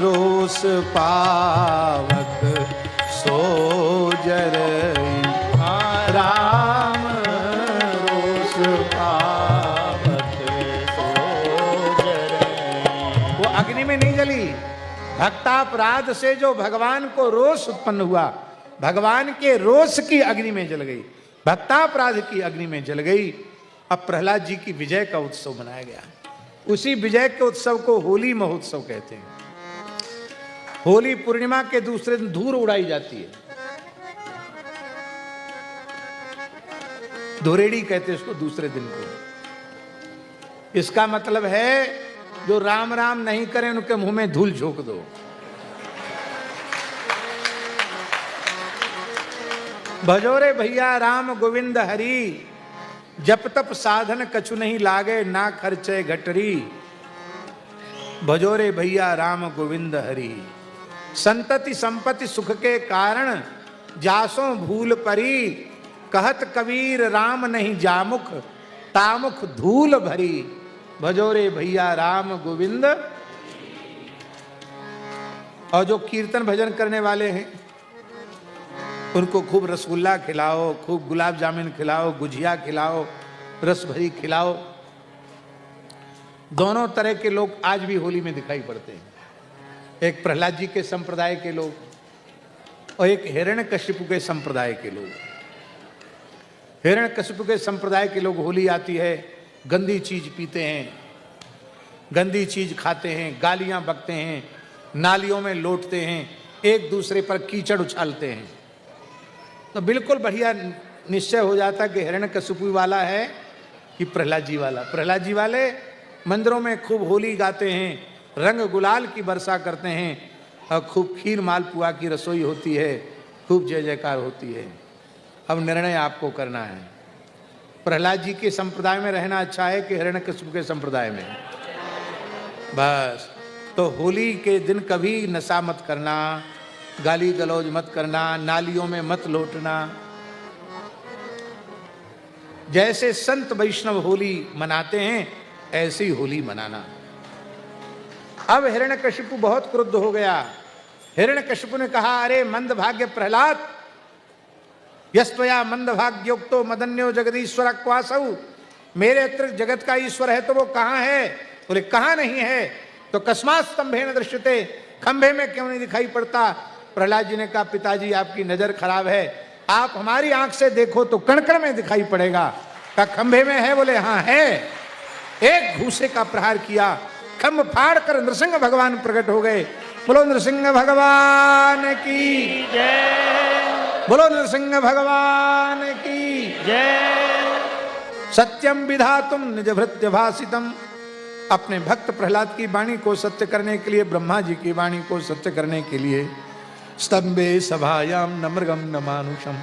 रोष पावक सो जरई। राम रोष पावक सो जरई। वो अग्नि में नहीं जली। भक्तापराध से जो भगवान को रोष उत्पन्न हुआ, भगवान के रोष की अग्नि में जल गई, भक्तापराध की अग्नि में जल गई। अब प्रहलाद जी की विजय का उत्सव मनाया गया। उसी विजय के उत्सव को होली महोत्सव कहते हैं। होली पूर्णिमा के दूसरे दिन धूल उड़ाई जाती है, धुरेड़ी कहते हैं उसको दूसरे दिन को। इसका मतलब है जो राम राम नहीं करें उनके मुंह में धूल झोंक दो। भजोरे भैया राम गोविंद हरि, जप तप साधन कछु नहीं लागे, ना खर्चे घटरी। भजोरे भैया राम गोविंद हरि, संतति संपत्ति सुख के कारण, जासों भूल परी। कहत कबीर राम नहीं जामुख, तामुख धूल भरी। भजोरे भैया राम गोविंद। और जो कीर्तन भजन करने वाले हैं उनको खूब रसगुल्ला खिलाओ, खूब गुलाब जामुन खिलाओ, गुजिया खिलाओ, रस भरी खिलाओ। दोनों तरह के लोग आज भी होली में दिखाई पड़ते हैं। एक प्रहलाद जी के संप्रदाय के लोग और एक हिरण्यकशिपु के संप्रदाय के लोग। हिरण्यकशिपु के संप्रदाय के लोग होली आती है, गंदी चीज पीते हैं, गंदी चीज खाते हैं, गालियां बकते हैं, नालियों में लौटते हैं, एक दूसरे पर कीचड़ उछालते हैं। तो बिल्कुल बढ़िया निश्चय हो जाता कि हिरण्यकशिपु वाला है कि प्रहलाद जी वाला। प्रहलाद जी वाले मंदिरों में खूब होली गाते हैं, रंग गुलाल की वर्षा करते हैं और खूब खीर मालपुआ की रसोई होती है, खूब जय जयकार होती है। अब निर्णय आपको करना है, प्रहलाद जी के संप्रदाय में रहना अच्छा है कि हिरण्यकशिपु के संप्रदाय में। बस तो होली के दिन कभी नशा मत करना, गाली गलौज मत करना, नालियों में मत लौटना। जैसे संत वैष्णव होली मनाते हैं ऐसी होली मनाना। अब हिरण्यकशिपु बहुत क्रुद्ध हो गया। हिरण्यकशिपु ने कहा, अरे मंदभाग्य प्रहलाद, यस्त्वया मंदभाग्योक्तो मदन्यो जगदीश्वर क्वासौ। मेरे अतिरिक्त जगत का ईश्वर है तो वो कहाँ है? बोले कहाँ नहीं है? तो कस्मात् स्तंभेन दृश्यते, खंभे में क्यों नहीं दिखाई पड़ता? प्रहलाद जी ने कहा, पिताजी आपकी नजर खराब है, आप हमारी आंख से देखो तो कण-कण में दिखाई पड़ेगा। कहा खंभे में है? बोले हाँ है। एक घूसे का प्रहार किया, खंभ फाड़ कर नृसिंह भगवान प्रकट हो गए। बोलो नृसिंह भगवान की जय, बोलो नृसिंह भगवान की जय। सत्यम विधातुम निज भृत्य भाषितम, अपने भक्त प्रहलाद की वाणी को सत्य करने के लिए, ब्रह्मा जी की वाणी को सत्य करने के लिए, स्तंभे सभायाम न मृगम न मानुषम।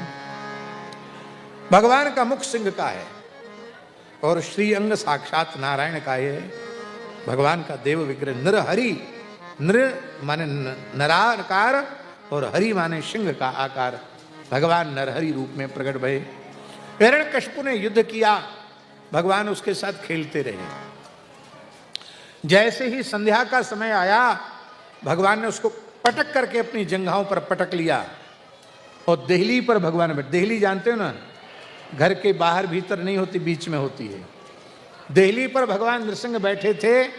भगवान का मुख सिंह का है और श्री अंग साक्षात नारायण का है। भगवान का देव विग्रह नर हरि, नर माने नराकार और हरि माने सिंह का आकार। भगवान नरहरि रूप में प्रकट भये। हिरण्यकशिपु ने युद्ध किया, भगवान उसके साथ खेलते रहे। जैसे ही संध्या का समय आया, भगवान ने उसको पटक करके अपनी जंघाओं पर पटक लिया और देहली पर भगवान बैठ। देहली जानते हो ना, घर के बाहर भीतर नहीं होती, बीच में होती है। देहली पर भगवान नृसिंह बैठे थे,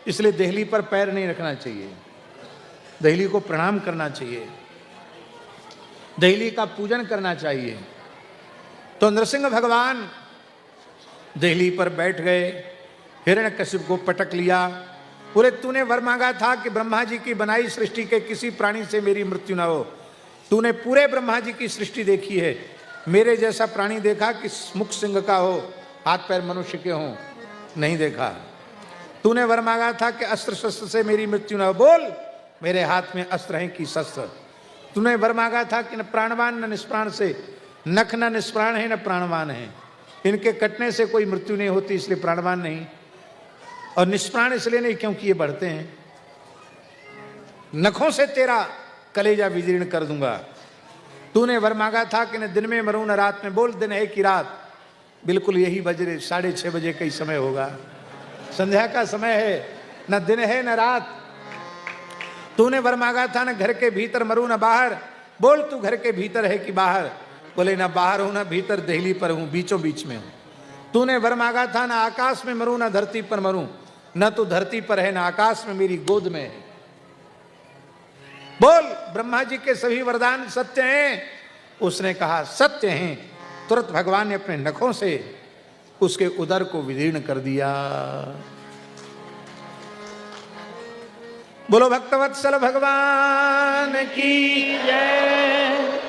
इसलिए देहली पर पैर नहीं रखना चाहिए, देहली को प्रणाम करना चाहिए, देहली का पूजन करना चाहिए। तो नृसिंह भगवान देहली पर बैठ गए, हिरण्यकशिपु को पटक लिया। बोले तूने वर मांगा था कि ब्रह्मा जी की बनाई सृष्टि के किसी प्राणी से मेरी मृत्यु न हो। तूने पूरे ब्रह्मा जी की सृष्टि देखी है, मेरे जैसा प्राणी देखा कि मुख सिंह का हो, हाथ पैर मनुष्य के हों? नहीं देखा। तूने वर मांगा था कि अस्त्र शस्त्र से मेरी मृत्यु न हो, बोल मेरे हाथ में अस्त्र हैं कि शस्त्र। तूने वर मांगा था कि न प्राणवान न निष्प्राण से, नख न निष्प्राण है न प्राणवान है, इनके कटने से कोई मृत्यु नहीं होती, इसलिए प्राणवान नहीं। और निष्प्राण इसलिए नहीं क्योंकि ये बढ़ते हैं, नखों से तेरा कलेजा विदीर्ण कर दूंगा। तूने वर मांगा था कि न दिन में मरूं न रात में, बोल दिन है कि रात। बिल्कुल यही बजे 6:30 बजे का ही समय होगा, संध्या का समय है, न दिन है न रात। तूने वर मांगा था न घर के भीतर मरूं न बाहर, बोल तू घर के भीतर है कि बाहर? बोले न बाहर हूं न भीतर, देहली पर हूं, बीचों बीच में हूं। तूने वर मांगा था न आकाश में मरूं न धरती पर मरूं, न तो धरती पर है न आकाश में, मेरी गोद में है। बोल ब्रह्मा जी के सभी वरदान सत्य हैं? उसने कहा सत्य हैं। तुरंत भगवान ने अपने नखों से उसके उदर को विदीर्ण कर दिया। बोलो भक्तवत्सल भगवान की जय।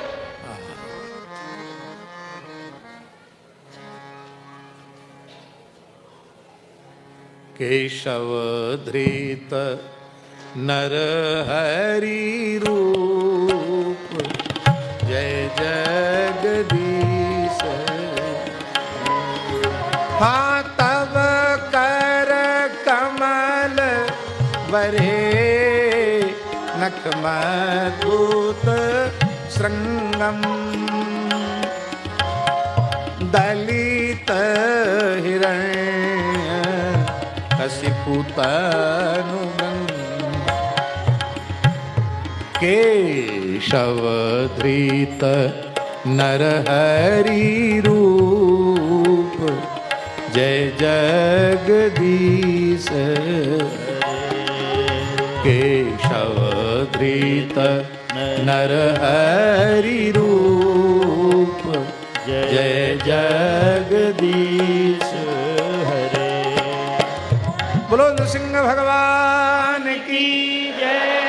केशव धृत नरहरि रूप, जय जगदीश हाँ तब कर कमल वरे नख मधुत श्रृंगम दलित हिरण्य कशिपुतनुगं केशवधृत नरहरि रूप जय जगदीश केशवधृत नरहरि रूप जय जगदीश हरे। बोलो नृसिंह भगवान की जय।